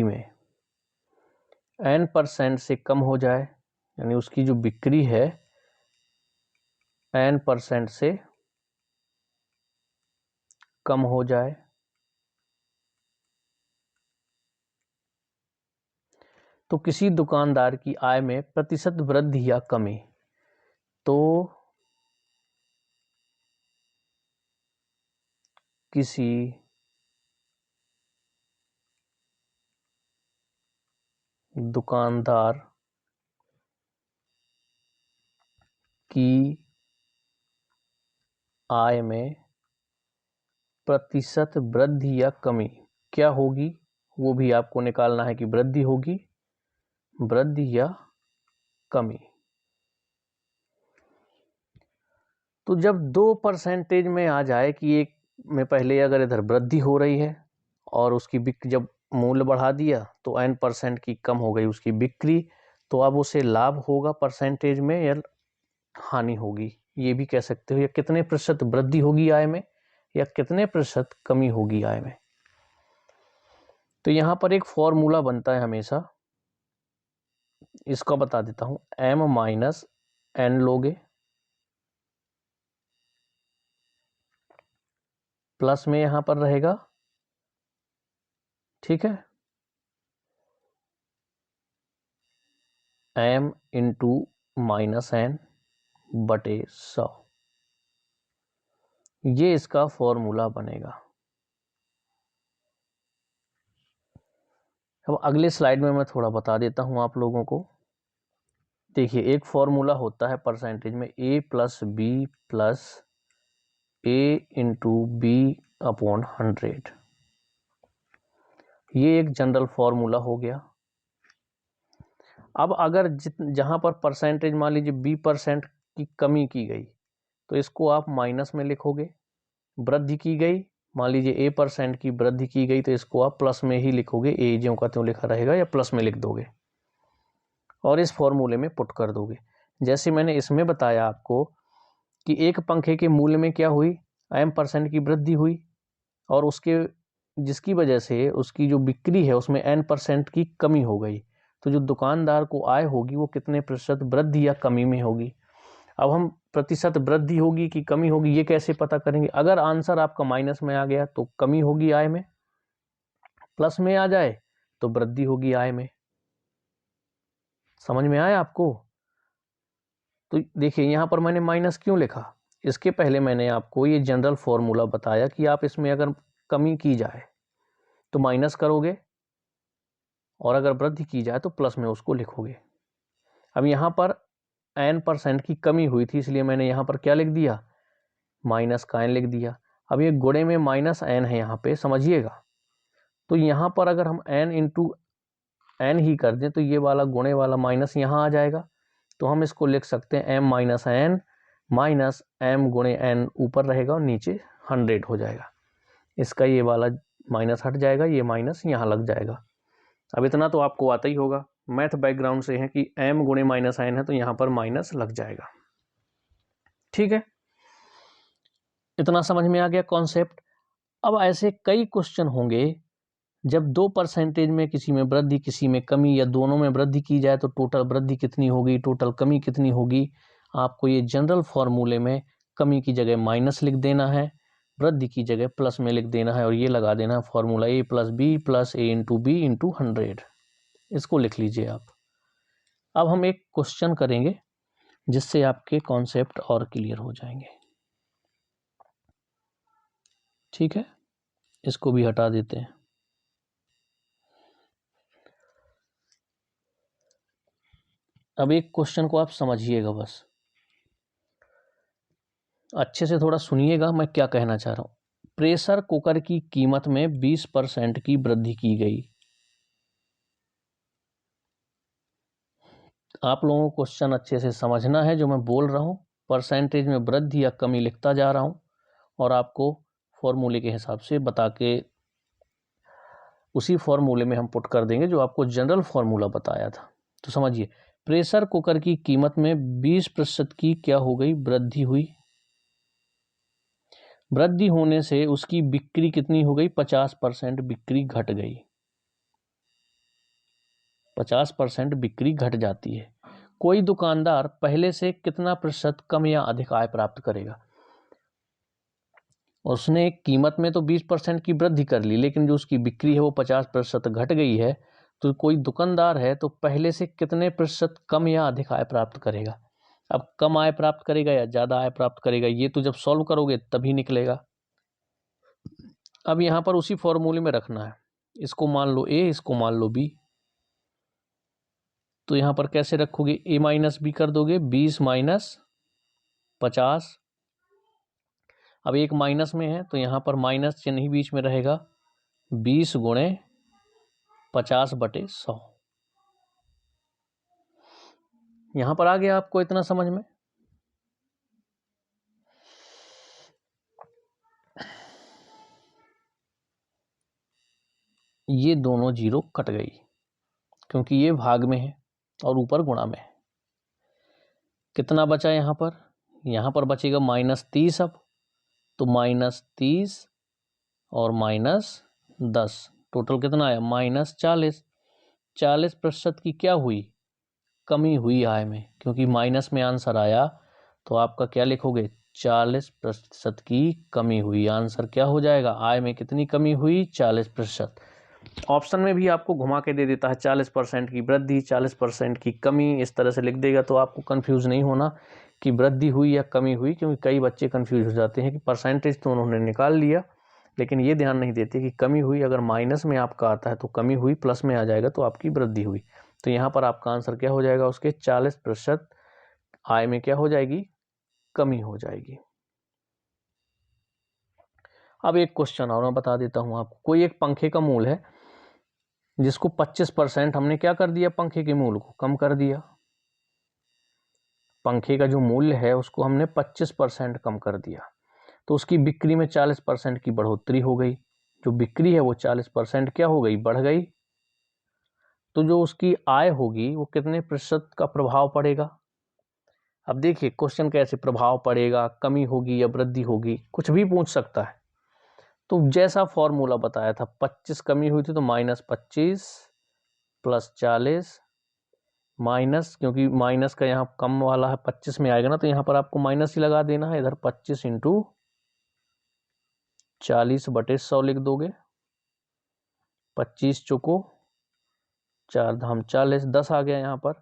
में n% से कम हो जाए, यानी उसकी जो बिक्री है n% से कम हो जाए, तो किसी दुकानदार की आय में प्रतिशत वृद्धि या कमी। तो किसी दुकानदार की आय में प्रतिशत वृद्धि या कमी क्या होगी, वो भी आपको निकालना है कि वृद्धि होगी, वृद्धि या कमी। तो जब 2% में आ जाए कि एक में पहले अगर इधर वृद्धि हो रही है और उसकी बिक्री जब मूल्य बढ़ा दिया तो n% की कम हो गई उसकी बिक्री, तो अब उसे लाभ होगा परसेंटेज में या हानि होगी, ये भी कह सकते हो। या कितने प्रतिशत वृद्धि होगी आय में या कितने प्रतिशत कमी होगी आय में। तो यहां पर एक फॉर्मूला बनता है हमेशा, इसको बता देता हूं। m-n लोगे, प्लस में यहां पर रहेगा, ठीक है, m इंटू -n बटे 100, ये इसका फॉर्मूला बनेगा। अब अगले स्लाइड में मैं थोड़ा बता देता हूं आप लोगों को। देखिए, एक फॉर्मूला होता है परसेंटेज में a plus B plus a into B upon 100, ये एक जनरल फॉर्मूला हो गया। अब अगर जहां पर परसेंटेज मान लीजिए b% की कमी की गई तो इसको आप माइनस में लिखोगे, वृद्धि की गई मान लीजिए a% की वृद्धि की गई तो इसको आप प्लस में ही लिखोगे, a ज्यों का त्यों लिखा रहेगा या प्लस में लिख दोगे और इस फॉर्मूले में पुट कर दोगे। जैसे मैंने इसमें बताया आपको कि एक पंखे के मूल्य में क्या हुई, m% की वृद्धि हुई और उसके जिसकी वजह से उसकी जो बिक्री है उसमें n% की कमी हो गई, तो जो दुकानदार को आय होगी वो कितने प्रतिशत वृद्धि या कमी में होगी। अब हम प्रतिशत वृद्धि होगी कि कमी होगी ये कैसे पता करेंगे। अगर आंसर आपका माइनस में आ गया तो कमी होगी आय में, प्लस में आ जाए तो वृद्धि होगी आय में। समझ में आया आपको। तो देखिए यहां पर मैंने माइनस क्यों लिखा, इसके पहले मैंने आपको ये जनरल फॉर्मूला बताया कि आप इसमें अगर कमी की जाए तो माइनस करोगे और अगर वृद्धि की जाए तो प्लस में उसको लिखोगे। अब यहां पर n% की कमी हुई थी इसलिए मैंने यहां पर क्या लिख दिया, माइनस का n लिख दिया। अब ये गुणे में माइनस n है यहाँ पे, समझिएगा। तो यहाँ पर अगर हम n इंटू n ही कर दें तो ये वाला गुणे वाला माइनस यहाँ आ जाएगा, तो हम इसको लिख सकते हैं m minus n minus m गुणे n ऊपर रहेगा और नीचे 100 हो जाएगा। इसका ये वाला माइनस हट जाएगा, ये माइनस यहाँ लग जाएगा। अब इतना तो आपको आता ही होगा, मैथ बैकग्राउंड से है कि m गुणे माइनस साइन है तो यहाँ पर माइनस लग जाएगा। ठीक है, इतना समझ में आ गया कॉन्सेप्ट। अब ऐसे कई क्वेश्चन होंगे जब 2% में किसी में वृद्धि किसी में कमी या दोनों में वृद्धि की जाए तो टोटल वृद्धि कितनी होगी, टोटल कमी कितनी होगी। आपको ये जनरल फॉर्मूले में कमी की जगह माइनस लिख देना है, वृद्धि की जगह प्लस में लिख देना है और ये लगा देना है formula a + b + a × b × 100। इसको लिख लीजिए आप। अब हम एक क्वेश्चन करेंगे जिससे आपके कॉन्सेप्ट और क्लियर हो जाएंगे। ठीक है, इसको भी हटा देते हैं। अब एक क्वेश्चन को आप समझिएगा, बस अच्छे से थोड़ा सुनिएगा मैं क्या कहना चाह रहा हूँ। प्रेशर कुकर की कीमत में 20% की वृद्धि की गई। आप लोगों को क्वेश्चन अच्छे से समझना है जो मैं बोल रहा हूँ। परसेंटेज में वृद्धि या कमी लिखता जा रहा हूँ और आपको फॉर्मूले के हिसाब से बता के उसी फॉर्मूले में हम पुट कर देंगे जो आपको जनरल फॉर्मूला बताया था। तो समझिए, प्रेशर कुकर की कीमत में 20% की क्या हो गई, वृद्धि हुई। वृद्धि होने से उसकी बिक्री कितनी हो गई, 50% बिक्री घट गई। 50% बिक्री घट जाती है। कोई दुकानदार पहले से कितना प्रतिशत कम या अधिक आय प्राप्त करेगा। उसने कीमत में तो 20% की वृद्धि कर ली, लेकिन जो उसकी बिक्री है वो 50% घट गई है। तो कोई दुकानदार है तो पहले से कितने प्रतिशत कम या अधिक आय प्राप्त करेगा। अब कम आय प्राप्त करेगा या ज़्यादा आय प्राप्त करेगा, ये तो जब सॉल्व करोगे तभी निकलेगा। अब यहाँ पर उसी फॉर्मूले में रखना है, इसको मान लो a, इसको मान लो b। तो यहाँ पर कैसे रखोगे, a - b कर दोगे, 20 - 50। अब एक माइनस में है तो यहाँ पर माइनस चिन्ह ही बीच में रहेगा, 20 × 50/100। यहाँ पर आ गया आपको इतना समझ में। ये दोनों जीरो कट गई क्योंकि ये भाग में है और ऊपर गुणा में है। कितना बचा यहाँ पर बचेगा -30। अब तो -30 और -10, टोटल कितना आया, -40। 40% की क्या हुई, कमी हुई आय में, क्योंकि माइनस में आंसर आया तो आपका क्या लिखोगे, 40% की कमी हुई। आंसर क्या हो जाएगा, आय में कितनी कमी हुई, 40%। ऑप्शन में भी आपको घुमा के दे देता है 40% की वृद्धि 40% की कमी, इस तरह से लिख देगा तो आपको कंफ्यूज नहीं होना कि वृद्धि हुई या कमी हुई, क्योंकि कई बच्चे कंफ्यूज हो जाते हैं कि परसेंटेज तो उन्होंने निकाल लिया लेकिन ये ध्यान नहीं देते कि कमी हुई। अगर माइनस में आपका आता है तो कमी हुई, प्लस में आ जाएगा तो आपकी वृद्धि हुई। तो यहाँ पर आपका आंसर क्या हो जाएगा, उसके 40% आय में क्या हो जाएगी, कमी हो जाएगी। अब एक क्वेश्चन और मैं बता देता हूँ आपको। कोई एक पंखे का मूल है जिसको 25% हमने क्या कर दिया, पंखे के मूल को कम कर दिया। पंखे का जो मूल्य है उसको हमने 25% कम कर दिया तो उसकी बिक्री में 40% की बढ़ोतरी हो गई। जो बिक्री है वो 40% क्या हो गई, बढ़ गई। तो जो उसकी आय होगी वो कितने प्रतिशत का प्रभाव पड़ेगा। अब देखिए क्वेश्चन कैसे प्रभाव पड़ेगा, कमी होगी या वृद्धि होगी, कुछ भी पूछ सकता है। तो जैसा फॉर्मूला बताया था, 25 कमी हुई थी तो -25 + 40 माइनस, क्योंकि माइनस का यहाँ कम वाला है 25 में आएगा ना, तो यहाँ पर आपको माइनस ही लगा देना है। इधर 25 × 40/100 लिख दोगे। 25 चुको 4 धाम 40, 10 आ गया यहाँ पर।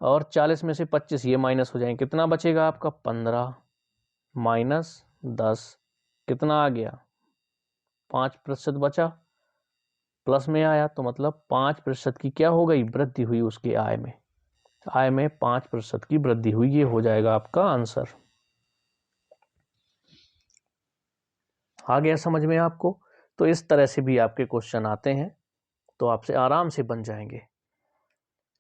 और 40 में से 25 ये माइनस हो जाएंगे, कितना बचेगा आपका, 15 - 10 कितना आ गया, 5% बचा। प्लस में आया तो मतलब 5% की क्या हो गई, वृद्धि हुई उसकी आय में। आय में 5% की वृद्धि हुई, ये हो जाएगा आपका आंसर। आ गया समझ में आपको। तो इस तरह से भी आपके क्वेश्चन आते हैं तो आपसे आराम से बन जाएंगे।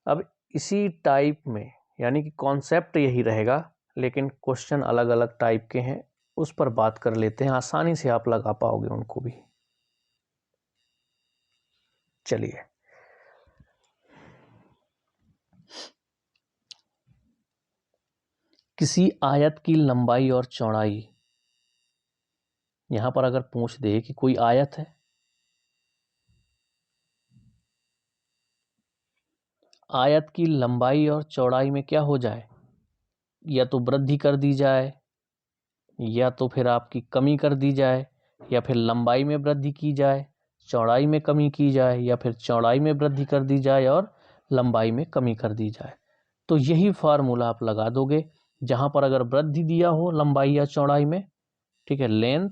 अब इसी टाइप में, यानी कि कॉन्सेप्ट यही रहेगा लेकिन क्वेश्चन अलग अलग टाइप के हैं, उस पर बात कर लेते हैं, आसानी से आप लगा पाओगे उनको भी। चलिए, किसी आयत की लंबाई और चौड़ाई, यहां पर अगर पूछ दे कि कोई आयत है, आयत की लंबाई और चौड़ाई में क्या हो जाए, या तो वृद्धि कर दी जाए, या तो फिर आपकी कमी कर दी जाए, या फिर लंबाई में वृद्धि की जाए, चौड़ाई में कमी की जाए, या फिर चौड़ाई में वृद्धि कर दी जाए और लंबाई में कमी कर दी जाए। तो यही फार्मूला आप लगा दोगे। जहां पर अगर वृद्धि दिया हो लंबाई या चौड़ाई में, ठीक है, लेंथ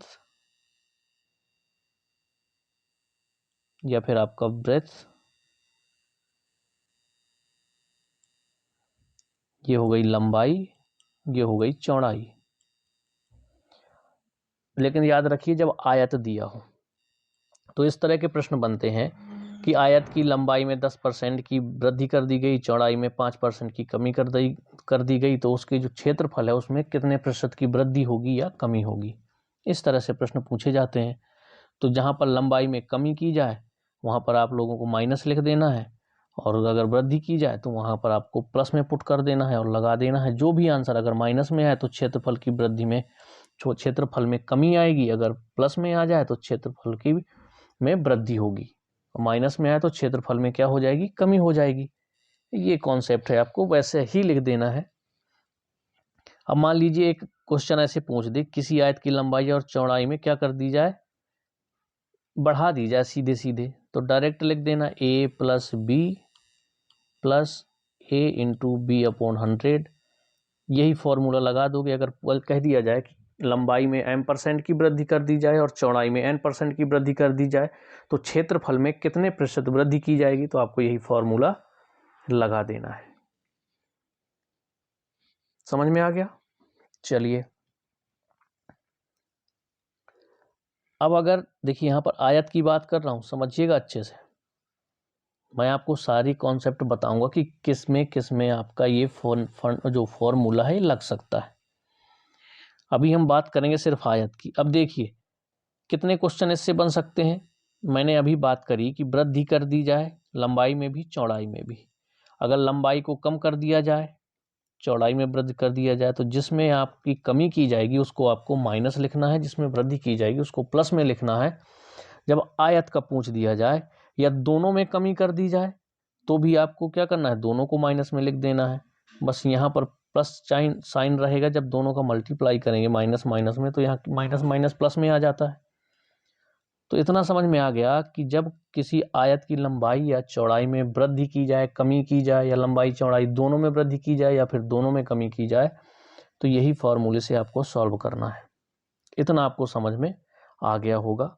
या फिर आपका ब्रेथ, ये हो गई लंबाई, ये हो गई चौड़ाई। लेकिन याद रखिए, जब आयत दिया हो तो इस तरह के प्रश्न बनते हैं कि आयत की लंबाई में 10% की वृद्धि कर दी गई, चौड़ाई में 5% की कमी कर दी गई, तो उसके जो क्षेत्रफल है उसमें कितने प्रतिशत की वृद्धि होगी या कमी होगी। इस तरह से प्रश्न पूछे जाते हैं। तो जहां पर लंबाई में कमी की जाए वहां पर आप लोगों को माइनस लिख देना है, और अगर वृद्धि की जाए तो वहां पर आपको प्लस में पुट कर देना है और लगा देना है। जो भी आंसर अगर माइनस में आए तो क्षेत्रफल की वृद्धि में, क्षेत्रफल में कमी आएगी, अगर प्लस में आ जाए तो क्षेत्रफल की में वृद्धि होगी, माइनस में आए तो क्षेत्रफल में क्या हो जाएगी, कमी हो जाएगी। ये कॉन्सेप्ट है, आपको वैसे ही लिख देना है। अब मान लीजिए एक क्वेश्चन ऐसे पूछ दे, किसी आयत की लंबाई और चौड़ाई में क्या कर दी जाए, बढ़ा दी जाए सीधे सीधे, तो डायरेक्ट लिख देना a plus B plus A into B upon 100। यही फॉर्मूला लगा दोगे। अगर कह दिया जाए कि लंबाई में m% की वृद्धि कर दी जाए और चौड़ाई में n% की वृद्धि कर दी जाए तो क्षेत्रफल में कितने प्रतिशत वृद्धि की जाएगी, तो आपको यही फॉर्मूला लगा देना है। समझ में आ गया? चलिए, अब अगर देखिए यहां पर आयत की बात कर रहा हूं, समझिएगा अच्छे से। मैं आपको सारी कॉन्सेप्ट बताऊंगा कि किसमें आपका ये जो फॉर्मूला है लग सकता है। अभी हम बात करेंगे सिर्फ आयत की। अब देखिए कितने क्वेश्चन इससे बन सकते हैं। मैंने अभी बात करी कि वृद्धि कर दी जाए लंबाई में भी चौड़ाई में भी। अगर लंबाई को कम कर दिया जाए, चौड़ाई में वृद्धि कर दिया जाए, तो जिसमें आपकी कमी की जाएगी उसको आपको माइनस लिखना है, जिसमें वृद्धि की जाएगी उसको प्लस में लिखना है। जब आयत का पूछ दिया जाए या दोनों में कमी कर दी जाए तो भी आपको क्या करना है, दोनों को माइनस में लिख देना है। बस यहाँ पर प्लस साइन रहेगा, जब दोनों का मल्टीप्लाई करेंगे माइनस माइनस में तो यहाँ माइनस माइनस प्लस में आ जाता है। तो इतना समझ में आ गया कि जब किसी आयत की लंबाई या चौड़ाई में वृद्धि की जाए, कमी की जाए, या लंबाई चौड़ाई दोनों में वृद्धि की जाए या फिर दोनों में कमी की जाए, तो यही फॉर्मूले से आपको सॉल्व करना है। इतना आपको समझ में आ गया होगा।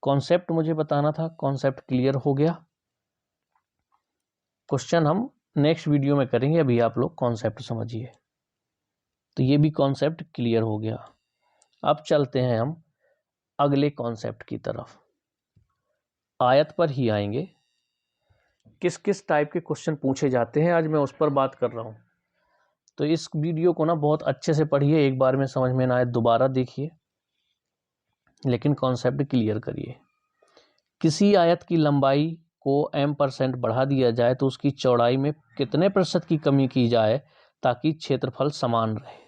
कॉन्सेप्ट मुझे बताना था, कॉन्सेप्ट क्लियर हो गया। क्वेश्चन हम नेक्स्ट वीडियो में करेंगे, अभी आप लोग कॉन्सेप्ट समझिए। तो ये भी कॉन्सेप्ट क्लियर हो गया। अब चलते हैं हम अगले कॉन्सेप्ट की तरफ। आयत पर ही आएंगे, किस किस टाइप के क्वेश्चन पूछे जाते हैं आज मैं उस पर बात कर रहा हूं। तो इस वीडियो को ना बहुत अच्छे से पढ़िए, एक बार में समझ में ना आए दोबारा देखिए, लेकिन कॉन्सेप्ट क्लियर करिए। किसी आयत की लंबाई को m% बढ़ा दिया जाए तो उसकी चौड़ाई में कितने प्रतिशत की कमी की जाए ताकि क्षेत्रफल समान रहे।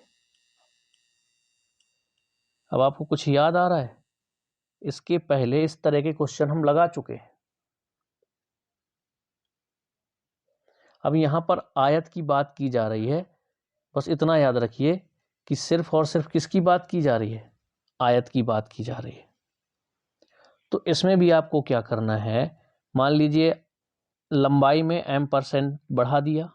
अब आपको कुछ याद आ रहा है? इसके पहले इस तरह के क्वेश्चन हम लगा चुके हैं। अब यहां पर आयत की बात की जा रही है। बस इतना याद रखिए कि सिर्फ और सिर्फ किसकी बात की जा रही है, आयत की बात की जा रही है। तो इसमें भी आपको क्या करना है, मान लीजिए लंबाई में m% बढ़ा दिया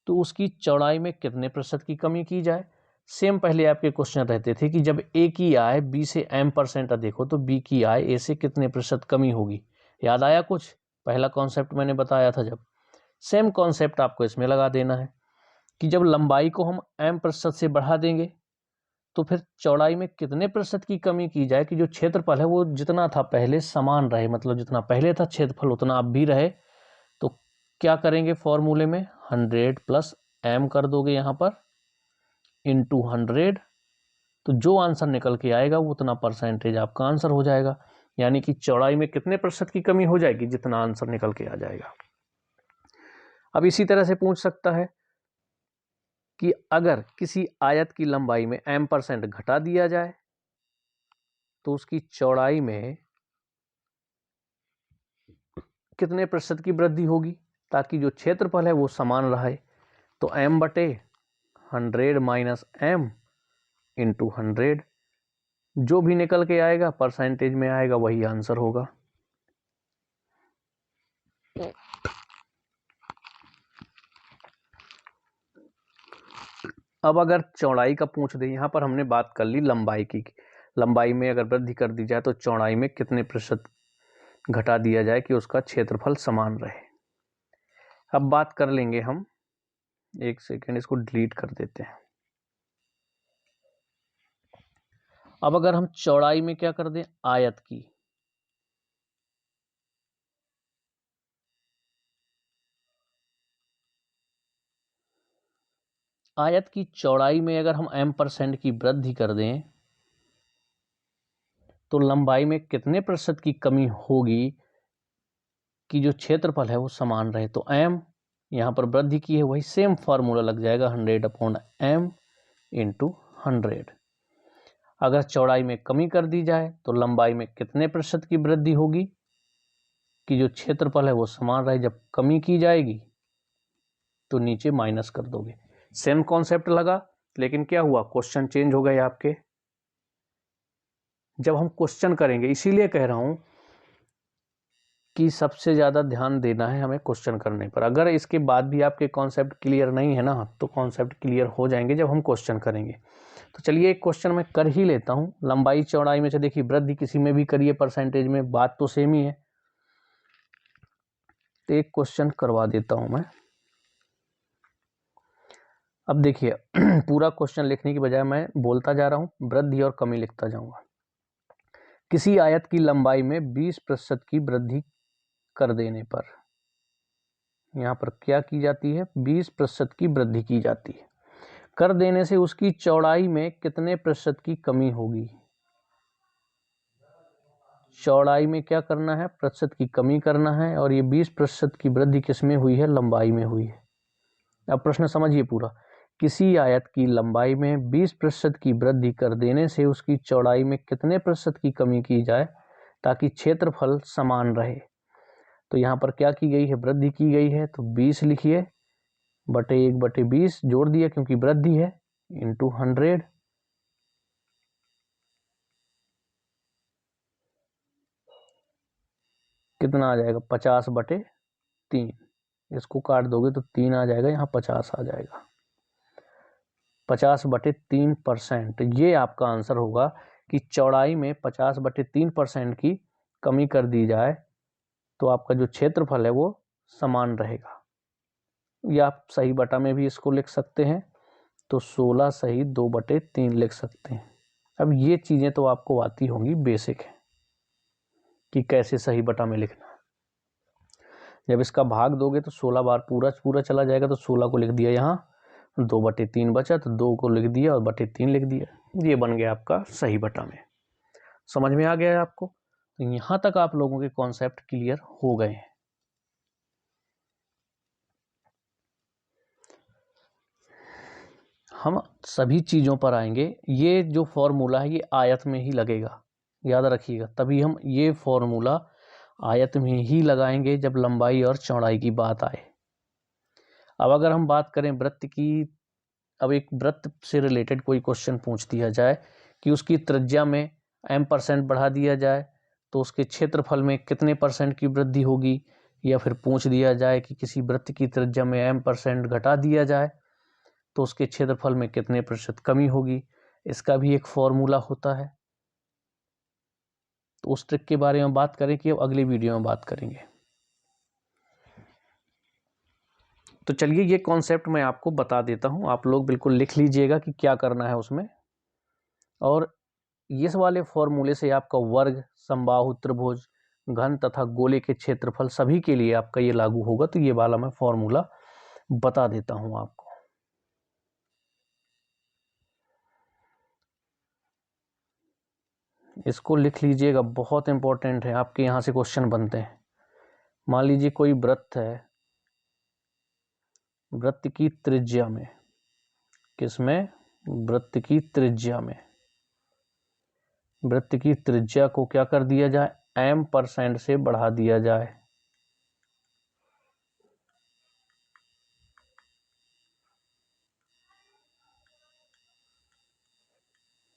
तो उसकी चौड़ाई में कितने प्रतिशत की कमी की जाए। सेम पहले आपके क्वेश्चन रहते थे कि जब a की आय b से m% देखो तो b की आय a से कितने प्रतिशत कमी होगी। याद आया कुछ? पहला कॉन्सेप्ट मैंने बताया था जब। सेम कॉन्सेप्ट आपको इसमें लगा देना है कि जब लंबाई को हम m% से बढ़ा देंगे तो फिर चौड़ाई में कितने प्रतिशत की कमी की जाए कि जो क्षेत्रफल है वो जितना था पहले समान रहे, मतलब जितना पहले था क्षेत्रफल उतना अब भी रहे। तो क्या करेंगे फॉर्मूले में 100 प्लस m कर दोगे यहाँ पर, इंटू 100, तो जो आंसर निकल के आएगा वो उतना परसेंटेज आपका आंसर हो जाएगा। यानी कि चौड़ाई में कितने प्रतिशत की कमी हो जाएगी, जितना आंसर निकल के आ जाएगा। अब इसी तरह से पूछ सकता है कि अगर किसी आयत की लंबाई में m% घटा दिया जाए तो उसकी चौड़ाई में कितने प्रतिशत की वृद्धि होगी, ताकि जो क्षेत्रफल है वो समान रहे। तो m/100 माइनस m इंटू 100, जो भी निकल के आएगा परसेंटेज में आएगा वही आंसर होगा। अब अगर चौड़ाई का पूछ दे, यहां पर हमने बात कर ली लंबाई की, लंबाई में अगर वृद्धि कर दी जाए तो चौड़ाई में कितने प्रतिशत घटा दिया जाए कि उसका क्षेत्रफल समान रहे। अब बात कर लेंगे हम, एक सेकेंड इसको डिलीट कर देते हैं। अब अगर हम चौड़ाई में क्या कर दें, आयत की, आयत की चौड़ाई में अगर हम m% की वृद्धि कर दें तो लंबाई में कितने प्रतिशत की कमी होगी कि जो क्षेत्रफल है वो समान रहे। तो m यहां पर वृद्धि की है, वही सेम फार्मूला लग जाएगा 100/m इंटू 100। अगर चौड़ाई में कमी कर दी जाए तो लंबाई में कितने प्रतिशत की वृद्धि होगी कि जो क्षेत्रफल है वो समान रहे। जब कमी की जाएगी तो नीचे माइनस कर दोगे। सेम कॉन्सेप्ट लगा, लेकिन क्या हुआ, क्वेश्चन चेंज हो गए आपके। जब हम क्वेश्चन करेंगे, इसीलिए कह रहा हूं कि सबसे ज़्यादा ध्यान देना है हमें क्वेश्चन करने पर। अगर इसके बाद भी आपके कॉन्सेप्ट क्लियर नहीं है ना, तो कॉन्सेप्ट क्लियर हो जाएंगे जब हम क्वेश्चन करेंगे। तो चलिए एक क्वेश्चन मैं कर ही लेता हूं। लंबाई चौड़ाई में से देखिए, वृद्धि किसी में भी करिए परसेंटेज में, बात तो सेम ही है। तो एक क्वेश्चन करवा देता हूं मैं। अब देखिए पूरा क्वेश्चन लिखने की बजाय मैं बोलता जा रहा हूं, वृद्धि और कमी लिखता जाऊंगा। किसी आयत की लंबाई में 20% की वृद्धि कर देने पर, यहाँ पर क्या की जाती है, 20% की वृद्धि की जाती है। कर देने से उसकी चौड़ाई में कितने प्रतिशत की कमी होगी। चौड़ाई में क्या करना है, प्रतिशत की कमी करना है, और ये 20% की वृद्धि किसमें हुई है, लंबाई में हुई है। अब प्रश्न समझिए पूरा। किसी आयत की लंबाई में 20% की वृद्धि कर देने से उसकी चौड़ाई में कितने प्रतिशत की कमी की जाए ताकि क्षेत्रफल समान रहे। तो यहाँ पर क्या की गई है, वृद्धि की गई है, तो 20 लिखिए बटे 1/20 जोड़ दिया क्योंकि वृद्धि है, इंटू 100। कितना आ जाएगा, 50/3। इसको काट दोगे तो 3 आ जाएगा, यहाँ 50 आ जाएगा। 50/3%, ये आपका आंसर होगा कि चौड़ाई में 50/3% की कमी कर दी जाए तो आपका जो क्षेत्रफल है वो समान रहेगा। या आप सही बटा में भी इसको लिख सकते हैं, तो 16 सही 2/3 लिख सकते हैं। अब ये चीज़ें तो आपको आती होंगी, बेसिक है कि कैसे सही बटा में लिखना है। जब इसका भाग दोगे तो 16 बार पूरा चला जाएगा, तो 16 को लिख दिया यहाँ, 2/3 बचा तो 2 को लिख दिया और 3 लिख दिया। ये बन गया आपका सही बटा में। समझ में आ गया है आपको। तो यहाँ तक आप लोगों के कॉन्सेप्ट क्लियर हो गए हैं। हम सभी चीज़ों पर आएंगे। ये जो फॉर्मूला है ये आयत में ही लगेगा, याद रखिएगा। तभी हम ये फॉर्मूला आयत में ही लगाएंगे जब लंबाई और चौड़ाई की बात आए। अब अगर हम बात करें वृत्त की, अब एक वृत्त से रिलेटेड कोई क्वेश्चन पूछ दिया जाए कि उसकी त्रिज्या में m% बढ़ा दिया जाए तो उसके क्षेत्रफल में कितने % की वृद्धि होगी, या फिर पूछ दिया जाए कि किसी वृत्त की त्रिज्या में m% घटा दिया जाए तो उसके क्षेत्रफल में कितने % कमी होगी। इसका भी एक फॉर्मूला होता है। तो उस ट्रिक के बारे में बात करें कि अब अगली वीडियो में बात करेंगे। तो चलिए ये कॉन्सेप्ट मैं आपको बता देता हूं, आप लोग बिल्कुल लिख लीजिएगा कि क्या करना है उसमें। और इस वाले फॉर्मूले से आपका वर्ग, समबाहु त्रिभुज, घन तथा गोले के क्षेत्रफल सभी के लिए आपका ये लागू होगा। तो ये वाला मैं फॉर्मूला बता देता हूं आपको। इसको लिख लीजिएगा, बहुत इंपॉर्टेंट है, आपके यहाँ से क्वेश्चन बनते हैं। मान लीजिए कोई वृत्त है, वृत्त की त्रिज्या में, किसमें, वृत्त की त्रिज्या में, वृत्त की त्रिज्या को क्या कर दिया जाए, m% से बढ़ा दिया जाए,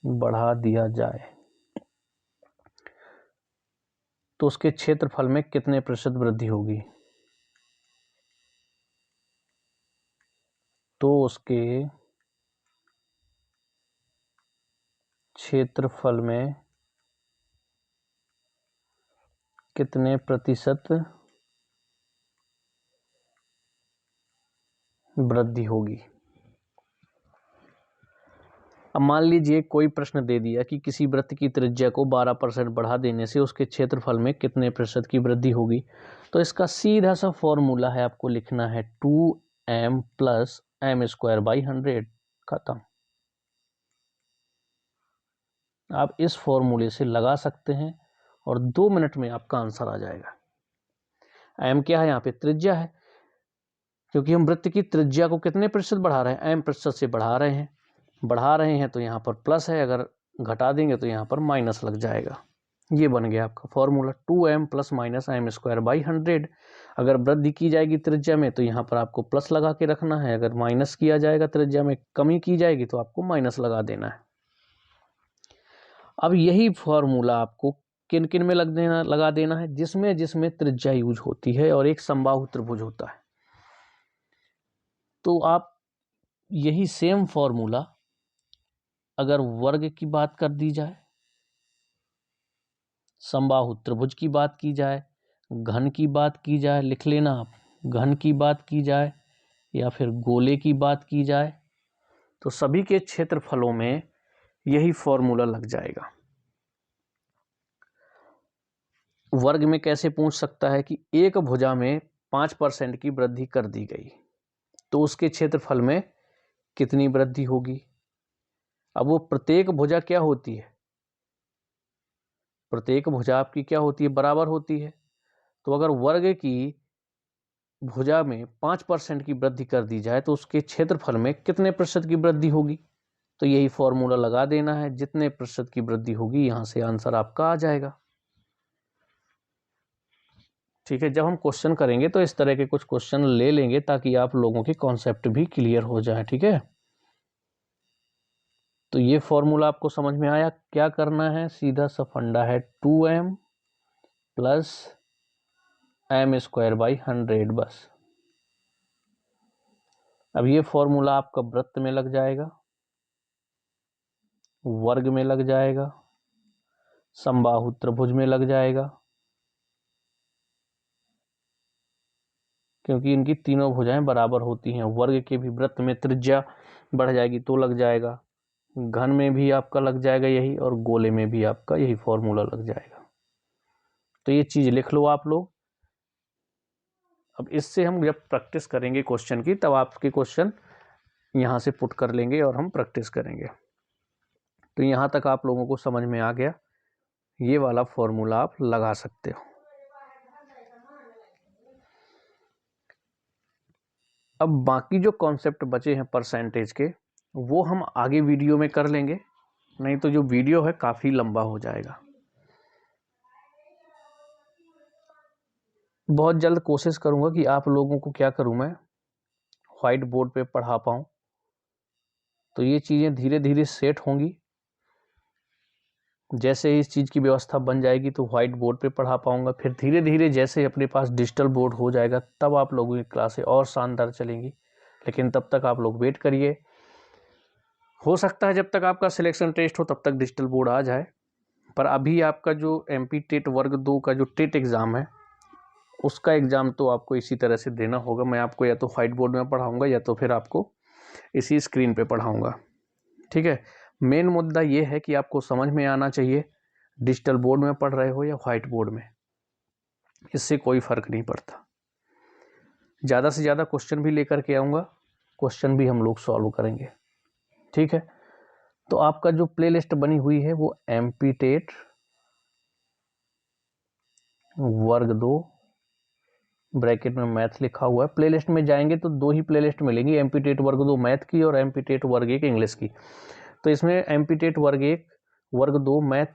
बढ़ा दिया जाए, तो उसके क्षेत्रफल में कितने प्रतिशत वृद्धि होगी, तो उसके क्षेत्रफल में कितने प्रतिशत वृद्धि होगी। अब मान लीजिए कोई प्रश्न दे दिया कि किसी वृत्त की त्रिज्या को 12% बढ़ा देने से उसके क्षेत्रफल में कितने प्रतिशत की वृद्धि होगी। तो इसका सीधा सा फॉर्मूला है, आपको लिखना है 2m + m²/100, खत्म। आप इस फॉर्मूले से लगा सकते हैं और 2 मिनट में आपका आंसर आ जाएगा। m क्या है, यहाँ पे त्रिज्या है, क्योंकि हम वृत्त की त्रिज्या को कितने प्रतिशत बढ़ा रहे हैं, m% से बढ़ा रहे हैं तो यहाँ पर प्लस है, अगर घटा देंगे तो यहाँ पर माइनस लग जाएगा। ये बन गया आपका फॉर्मूला 2m + -m²/100। अगर वृद्धि की जाएगी त्रिज्या में तो यहाँ पर आपको प्लस लगा के रखना है, अगर माइनस किया जाएगा त्रिज्या में, कमी की जाएगी तो आपको माइनस लगा देना है। अब यही फॉर्मूला आपको किन किन में लगा देना है, जिसमें जिसमें त्रिज्या यूज होती है और एक समबाहु त्रिभुज होता है। तो आप यही सेम फॉर्मूला अगर वर्ग की बात कर दी जाए, समबाहु त्रिभुज की बात की जाए, घन की बात की जाए, लिख लेना आप, घन की बात की जाए या फिर गोले की बात की जाए, तो सभी के क्षेत्रफलों में यही फॉर्मूला लग जाएगा। वर्ग में कैसे पूछ सकता है कि एक भुजा में 5% की वृद्धि कर दी गई तो उसके क्षेत्रफल में कितनी वृद्धि होगी। अब वो प्रत्येक भुजा क्या होती है, प्रत्येक भुजा आपकी क्या होती है, बराबर होती है। तो अगर वर्ग की भुजा में 5% की वृद्धि कर दी जाए तो उसके क्षेत्रफल में कितने प्रतिशत की वृद्धि होगी। तो यही फॉर्मूला लगा देना है, जितने प्रतिशत की वृद्धि होगी यहां से आंसर आपका आ जाएगा। ठीक है, जब हम क्वेश्चन करेंगे तो इस तरह के कुछ क्वेश्चन ले लेंगे ताकि आप लोगों के कॉन्सेप्ट भी क्लियर हो जाए। ठीक है, तो ये फॉर्मूला आपको समझ में आया। क्या करना है, सीधा सा फंडा है 2m + m²/100 बस। अब ये फॉर्मूला आपका वृत्त में लग जाएगा, वर्ग में लग जाएगा, समबाहु त्रिभुज में लग जाएगा, क्योंकि इनकी तीनों भुजाएं बराबर होती हैं। वर्ग के भी वृत्त में त्रिज्या बढ़ जाएगी तो लग जाएगा, घन में भी आपका लग जाएगा यही, और गोले में भी आपका यही फॉर्मूला लग जाएगा। तो ये चीज लिख लो आप लोग। अब इससे हम जब प्रैक्टिस करेंगे क्वेश्चन की, तब आपके क्वेश्चन यहां से पुट कर लेंगे और हम प्रैक्टिस करेंगे। तो यहां तक आप लोगों को समझ में आ गया, ये वाला फॉर्मूला आप लगा सकते हो। अब बाकी जो कॉन्सेप्ट बचे हैं परसेंटेज के, वो हम आगे वीडियो में कर लेंगे, नहीं तो जो वीडियो है काफी लंबा हो जाएगा। बहुत जल्द कोशिश करूंगा कि आप लोगों को क्या करूं, मैं व्हाइट बोर्ड पे पढ़ा पाऊं। तो ये चीजें धीरे धीरे सेट होंगी, जैसे ही इस चीज की व्यवस्था बन जाएगी तो व्हाइट बोर्ड पे पढ़ा पाऊंगा। फिर धीरे धीरे जैसे अपने पास डिजिटल बोर्ड हो जाएगा तब आप लोगों की क्लासें और शानदार चलेंगी। लेकिन तब तक आप लोग वेट करिए, हो सकता है जब तक आपका सिलेक्शन टेस्ट हो तब तक डिजिटल बोर्ड आ जाए। पर अभी आपका जो MP टेट वर्ग 2 का जो टेट एग्ज़ाम है, उसका एग्ज़ाम तो आपको इसी तरह से देना होगा। मैं आपको या तो व्हाइट बोर्ड में पढ़ाऊँगा या तो फिर आपको इसी स्क्रीन पे पढ़ाऊँगा। ठीक है, मेन मुद्दा ये है कि आपको समझ में आना चाहिए, डिजिटल बोर्ड में पढ़ रहे हो या व्हाइट बोर्ड में, इससे कोई फ़र्क नहीं पड़ता। ज़्यादा से ज़्यादा क्वेश्चन भी लेकर के आऊँगा, क्वेश्चन भी हम लोग सॉल्व करेंगे। ठीक है, तो आपका जो प्लेलिस्ट बनी हुई है वो MP टेट वर्ग 2 ब्रैकेट में मैथ लिखा हुआ है। प्लेलिस्ट में जाएंगे तो 2 ही प्लेलिस्ट मिलेंगी, एमपीटेट वर्ग 2 मैथ की और एमपीटेट वर्ग 1 इंग्लिश की। तो इसमें एमपीटेट वर्ग 1 वर्ग 2 मैथ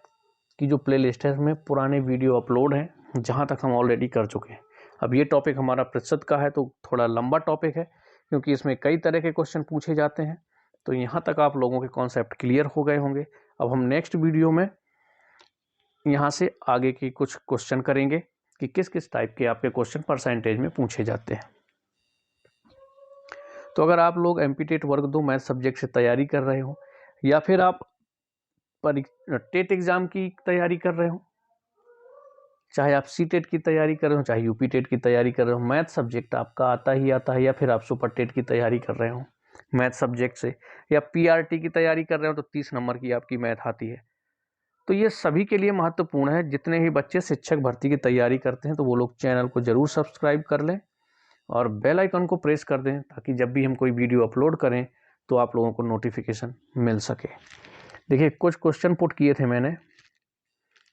की जो प्लेलिस्ट है इसमें पुराने वीडियो अपलोड हैं, जहां तक हम ऑलरेडी कर चुके हैं। अब ये टॉपिक हमारा प्रतिशत का है तो थोड़ा लंबा टॉपिक है, क्योंकि इसमें कई तरह के क्वेश्चन पूछे जाते हैं। तो यहाँ तक आप लोगों के कॉन्सेप्ट क्लियर हो गए होंगे। अब हम नेक्स्ट वीडियो में यहाँ से आगे की कुछ क्वेश्चन करेंगे कि किस किस टाइप के आपके क्वेश्चन परसेंटेज में पूछे जाते हैं। तो अगर आप लोग एमपीटेट वर्ग 2 मैथ सब्जेक्ट से तैयारी कर रहे हो, या फिर आप टेट एग्जाम की तैयारी कर रहे हो, चाहे आप सीटेट की तैयारी कर रहे हो, चाहे यूपी टेट की तैयारी कर रहे हो, मैथ सब्जेक्ट आपका आता ही आता है, या फिर आप सुपर टेट की तैयारी कर रहे हो मैथ सब्जेक्ट से, या पीआरटी की तैयारी कर रहे हो तो 30 नंबर की आपकी मैथ आती है, तो ये सभी के लिए महत्वपूर्ण है। जितने ही बच्चे शिक्षक भर्ती की तैयारी करते हैं तो वो लोग चैनल को जरूर सब्सक्राइब कर लें और बेल आइकन को प्रेस कर दें, ताकि जब भी हम कोई वीडियो अपलोड करें तो आप लोगों को नोटिफिकेशन मिल सके। देखिए कुछ क्वेश्चन पुट किए थे मैंने,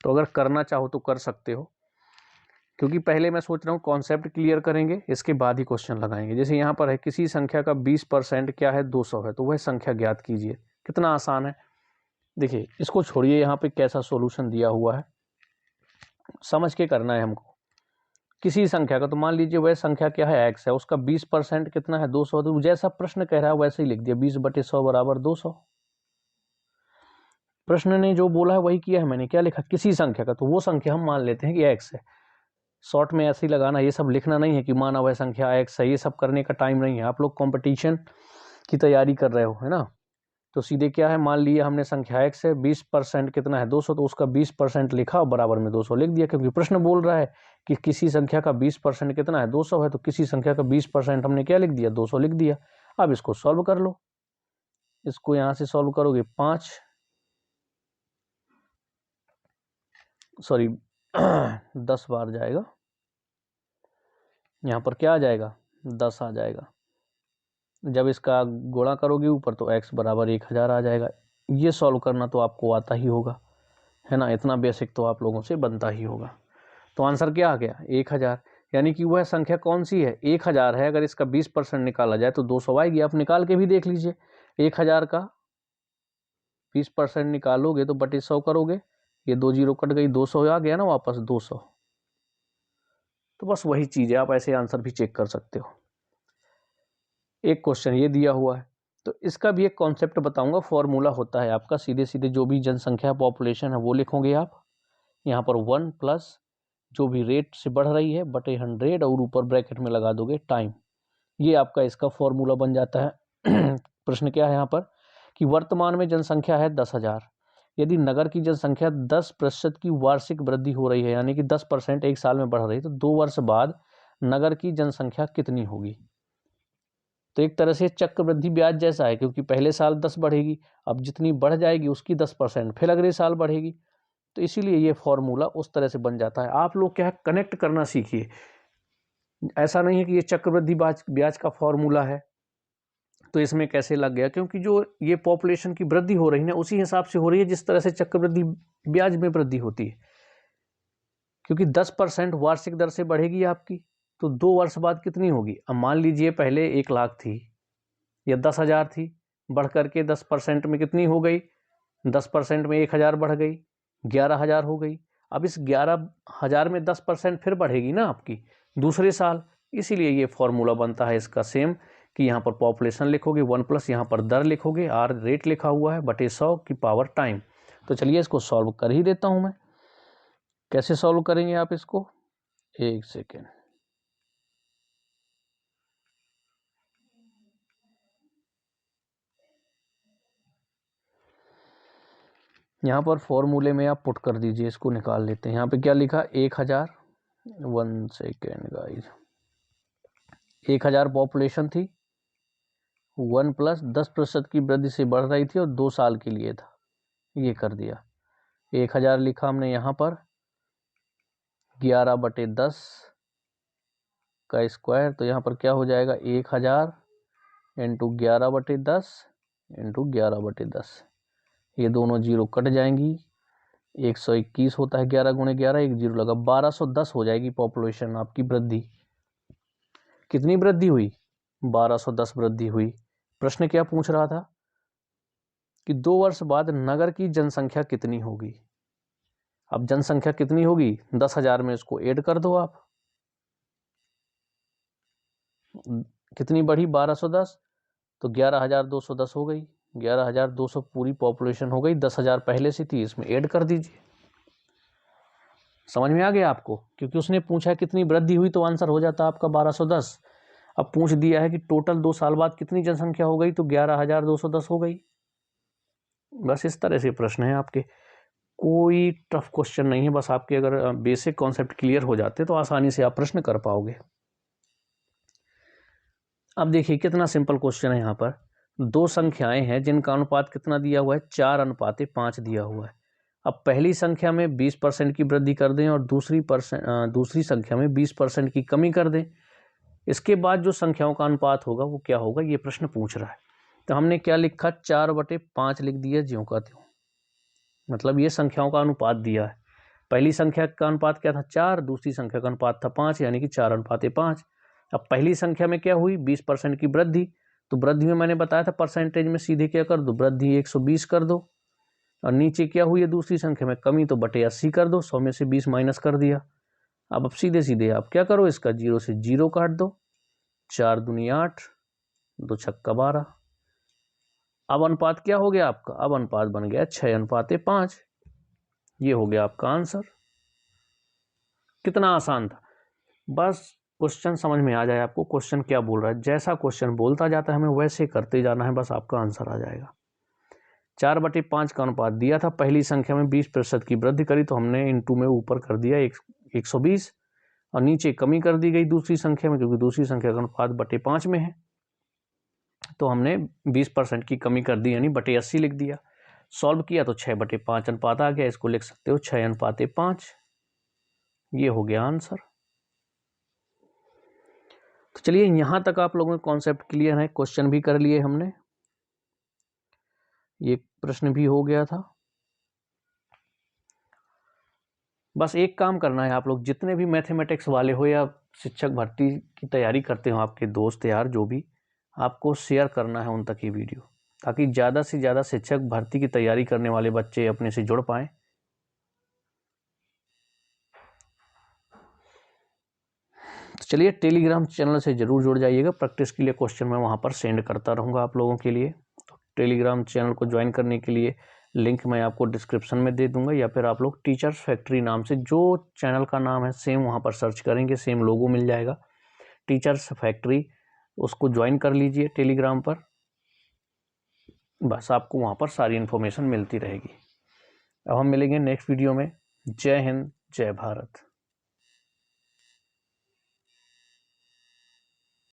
तो अगर करना चाहो तो कर सकते हो, क्योंकि पहले मैं सोच रहा हूँ कॉन्सेप्ट क्लियर करेंगे, इसके बाद ही क्वेश्चन लगाएंगे। जैसे यहाँ पर है किसी संख्या का 20% क्या है, 200 है, तो वह संख्या ज्ञात कीजिए। कितना आसान है। देखिए इसको छोड़िए, यहाँ पे कैसा सॉल्यूशन दिया हुआ है समझ के करना है हमको। किसी संख्या का, तो मान लीजिए वह संख्या क्या है, x है, उसका 20% कितना है, 200। तो जैसा प्रश्न कह रहा है वैसे ही लिख दिया, 20/100 बराबर 200। प्रश्न ने जो बोला है वही किया है मैंने। क्या लिखा, किसी संख्या का, तो वो संख्या हम मान लेते हैं कि x है। शॉर्ट में ऐसे ही लगाना, ये सब लिखना नहीं है कि माना वह संख्या x है, ये सब करने का टाइम नहीं है। आप लोग कंपटीशन की तैयारी कर रहे हो, है ना, तो सीधे क्या है, मान लिया हमने संख्या x है, 20% कितना है, 200, तो उसका 20% लिखा और बराबर में 200 लिख दिया, क्योंकि प्रश्न बोल रहा है कि किसी संख्या का 20% कितना है, 200 है, तो किसी संख्या का 20% हमने क्या लिख दिया, 200 लिख दिया। अब इसको सॉल्व कर लो। इसको यहां से सॉल्व करोगे 10 बार जाएगा, यहाँ पर क्या आ जाएगा, 10 आ जाएगा। जब इसका गुणा करोगे ऊपर तो x बराबर 1000 आ जाएगा। ये सॉल्व करना तो आपको आता ही होगा, है ना, इतना बेसिक तो आप लोगों से बनता ही होगा। तो आंसर क्या आ गया, 1000। यानी कि वह संख्या कौन सी है, 1000 है। अगर इसका 20% निकाला जाए तो 200 आएगी। आप निकाल के भी देख लीजिए, 1000 का 20% निकालोगे तो बटे 100 करोगे, ये 2 जीरो कट गई, 200 आ गया ना वापस 200। तो बस वही चीज़ है, आप ऐसे आंसर भी चेक कर सकते हो। एक क्वेश्चन ये दिया हुआ है, तो इसका भी एक कॉन्सेप्ट बताऊंगा। फॉर्मूला होता है आपका, सीधे सीधे जो भी जनसंख्या पॉपुलेशन है वो लिखोगे आप। यहाँ पर 1 प्लस जो भी रेट से बढ़ रही है बटे 100 और ऊपर ब्रैकेट में लगा दोगे टाइम। ये आपका इसका फॉर्मूला बन जाता है। प्रश्न क्या है यहाँ पर कि वर्तमान में जनसंख्या है 10,000। यदि नगर की जनसंख्या 10% की वार्षिक वृद्धि हो रही है, यानी कि 10% एक साल में बढ़ रही है, तो 2 वर्ष बाद नगर की जनसंख्या कितनी होगी। तो एक तरह से चक्रवृद्धि ब्याज जैसा है, क्योंकि पहले साल 10 बढ़ेगी, अब जितनी बढ़ जाएगी उसकी 10% फिर अगले साल बढ़ेगी। तो इसीलिए ये फॉर्मूला उस तरह से बन जाता है। आप लोग क्या है, कनेक्ट करना सीखिए। ऐसा नहीं है कि ये चक्रवृद्धि ब्याज का फॉर्मूला है तो इसमें कैसे लग गया, क्योंकि जो ये पॉपुलेशन की वृद्धि हो रही है ना उसी हिसाब से हो रही है जिस तरह से चक्रवृद्धि ब्याज में वृद्धि होती है। क्योंकि 10% वार्षिक दर से बढ़ेगी आपकी, तो 2 वर्ष बाद कितनी होगी। अब मान लीजिए पहले 1 लाख थी या 10,000 थी, बढ़ करके 10% में कितनी हो गई, 10% में 1000 बढ़ गई, 11,000 हो गई। अब इस 11,000 में 10% फिर बढ़ेगी ना आपकी दूसरे साल। इसीलिए ये फॉर्मूला बनता है इसका सेम, कि यहाँ पर पॉपुलेशन लिखोगे 1 प्लस यहाँ पर दर लिखोगे, आर रेट लिखा हुआ है, बटे 100 की पावर टाइम। तो चलिए इसको सॉल्व कर ही देता हूँ मैं। कैसे सॉल्व करेंगे आप इसको, एक सेकेंड। यहाँ पर फॉर्मूले में आप पुट कर दीजिए, इसको निकाल लेते हैं। यहाँ पे क्या लिखा, 1000, 1 सेकेंड गाइस, 1000 पॉपुलेशन थी, 1 प्लस 10% की वृद्धि से बढ़ रही थी और 2 साल के लिए था, ये कर दिया। 1000 लिखा हमने यहाँ पर, 11/10 का स्क्वायर, तो यहाँ पर क्या हो जाएगा, 1000 इंटू 11/10 इंटू 11/10, ये दोनों जीरो कट जाएंगी, 121 होता है, 11 गुणे 11, एक जीरो लगा, 1210 हो जाएगी पॉपुलेशन आपकी वृद्धि। कितनी वृद्धि हुई? 1210 वृद्धि हुई। प्रश्न क्या पूछ रहा था कि 2 वर्ष बाद नगर की जनसंख्या कितनी होगी। अब जनसंख्या कितनी होगी? 10,000 में इसको ऐड कर दो आप। कितनी बढ़ी? 1210, तो 11,210 हो गई। 11,200 पूरी पॉपुलेशन हो गई। 10,000 पहले से थी, इसमें ऐड कर दीजिए। समझ में आ गया आपको? क्योंकि उसने पूछा कितनी वृद्धि हुई तो आंसर हो जाता आपका 1210। अब पूछ दिया है कि टोटल 2 साल बाद कितनी जनसंख्या हो गई, तो 11,210 हो गई। बस इस तरह से प्रश्न है आपके, कोई टफ क्वेश्चन नहीं है। बस आपके अगर बेसिक कॉन्सेप्ट क्लियर हो जाते तो आसानी से आप प्रश्न कर पाओगे। अब देखिए कितना सिंपल क्वेश्चन है। यहाँ पर 2 संख्याएं हैं जिनका अनुपात कितना दिया हुआ है? 4:5 दिया हुआ है। अब पहली संख्या में 20% की वृद्धि कर दें और दूसरी संख्या में 20% की कमी कर दें। इसके बाद जो संख्याओं का अनुपात होगा वो क्या होगा, ये प्रश्न पूछ रहा है। तो हमने क्या लिखा? 4/5 लिख दिया ज्यों का त्यों। मतलब ये संख्याओं का अनुपात दिया है। पहली संख्या का अनुपात क्या था? 4, दूसरी संख्या का अनुपात था 5, यानी कि 4:5। अब पहली संख्या में क्या हुई? 20% की वृद्धि। तो वृद्धि में मैंने बताया था परसेंटेज में सीधे क्या कर दो? वृद्धि 120 कर दो। और नीचे क्या हुई है दूसरी संख्या में? कमी, तो बटे 80 कर दो। 100 में से 20 माइनस कर दिया। अब सीधे सीधे आप क्या करो? इसका 0 से 0 काट दो। 4 दूनी 8, 2 छक्का 12। अब अनुपात क्या हो गया आपका? अब अनुपात बन गया 6:5। ये हो गया आपका आंसर। कितना आसान था। बस क्वेश्चन समझ में आ जाए आपको, क्वेश्चन क्या बोल रहा है। जैसा क्वेश्चन बोलता जाता है हमें वैसे करते जाना है, बस आपका आंसर आ जाएगा। 4/5 का अनुपात दिया था। पहली संख्या में 20% की वृद्धि करी तो हमने इंटू में ऊपर कर दिया 120, और नीचे कमी कर दी गई दूसरी संख्या में, क्योंकि दूसरी संख्या का अनुपात 5 में है। तो हमने 20% की कमी कर दी, यानी 80 लिख दिया। सॉल्व किया तो 6/5 अनुपात आ गया। इसको लिख सकते हो 6:5। ये हो गया आंसर। तो चलिए यहां तक आप लोगों को कॉन्सेप्ट क्लियर है। क्वेश्चन भी कर लिए हमने, ये प्रश्न भी हो गया था। बस एक काम करना है, आप लोग जितने भी मैथमेटिक्स वाले हो या शिक्षक भर्ती की तैयारी करते हो, आपके दोस्त यार जो भी, आपको शेयर करना है उन तक ये वीडियो, ताकि ज़्यादा से ज़्यादा शिक्षक भर्ती की तैयारी करने वाले बच्चे अपने से जुड़ पाएँ। तो चलिए टेलीग्राम चैनल से ज़रूर जुड़ जाइएगा। प्रैक्टिस के लिए क्वेश्चन मैं वहाँ पर सेंड करता रहूँगा आप लोगों के लिए। तो टेलीग्राम चैनल को ज्वाइन करने के लिए लिंक मैं आपको डिस्क्रिप्शन में दे दूंगा, या फिर आप लोग टीचर्स फैक्ट्री नाम से जो चैनल का नाम है सेम वहाँ पर सर्च करेंगे, सेम लोगो मिल जाएगा टीचर्स फैक्ट्री, उसको ज्वाइन कर लीजिए टेलीग्राम पर। बस आपको वहाँ पर सारी इन्फॉर्मेशन मिलती रहेगी। अब हम मिलेंगे नेक्स्ट वीडियो में। जय हिंद, जय भारत।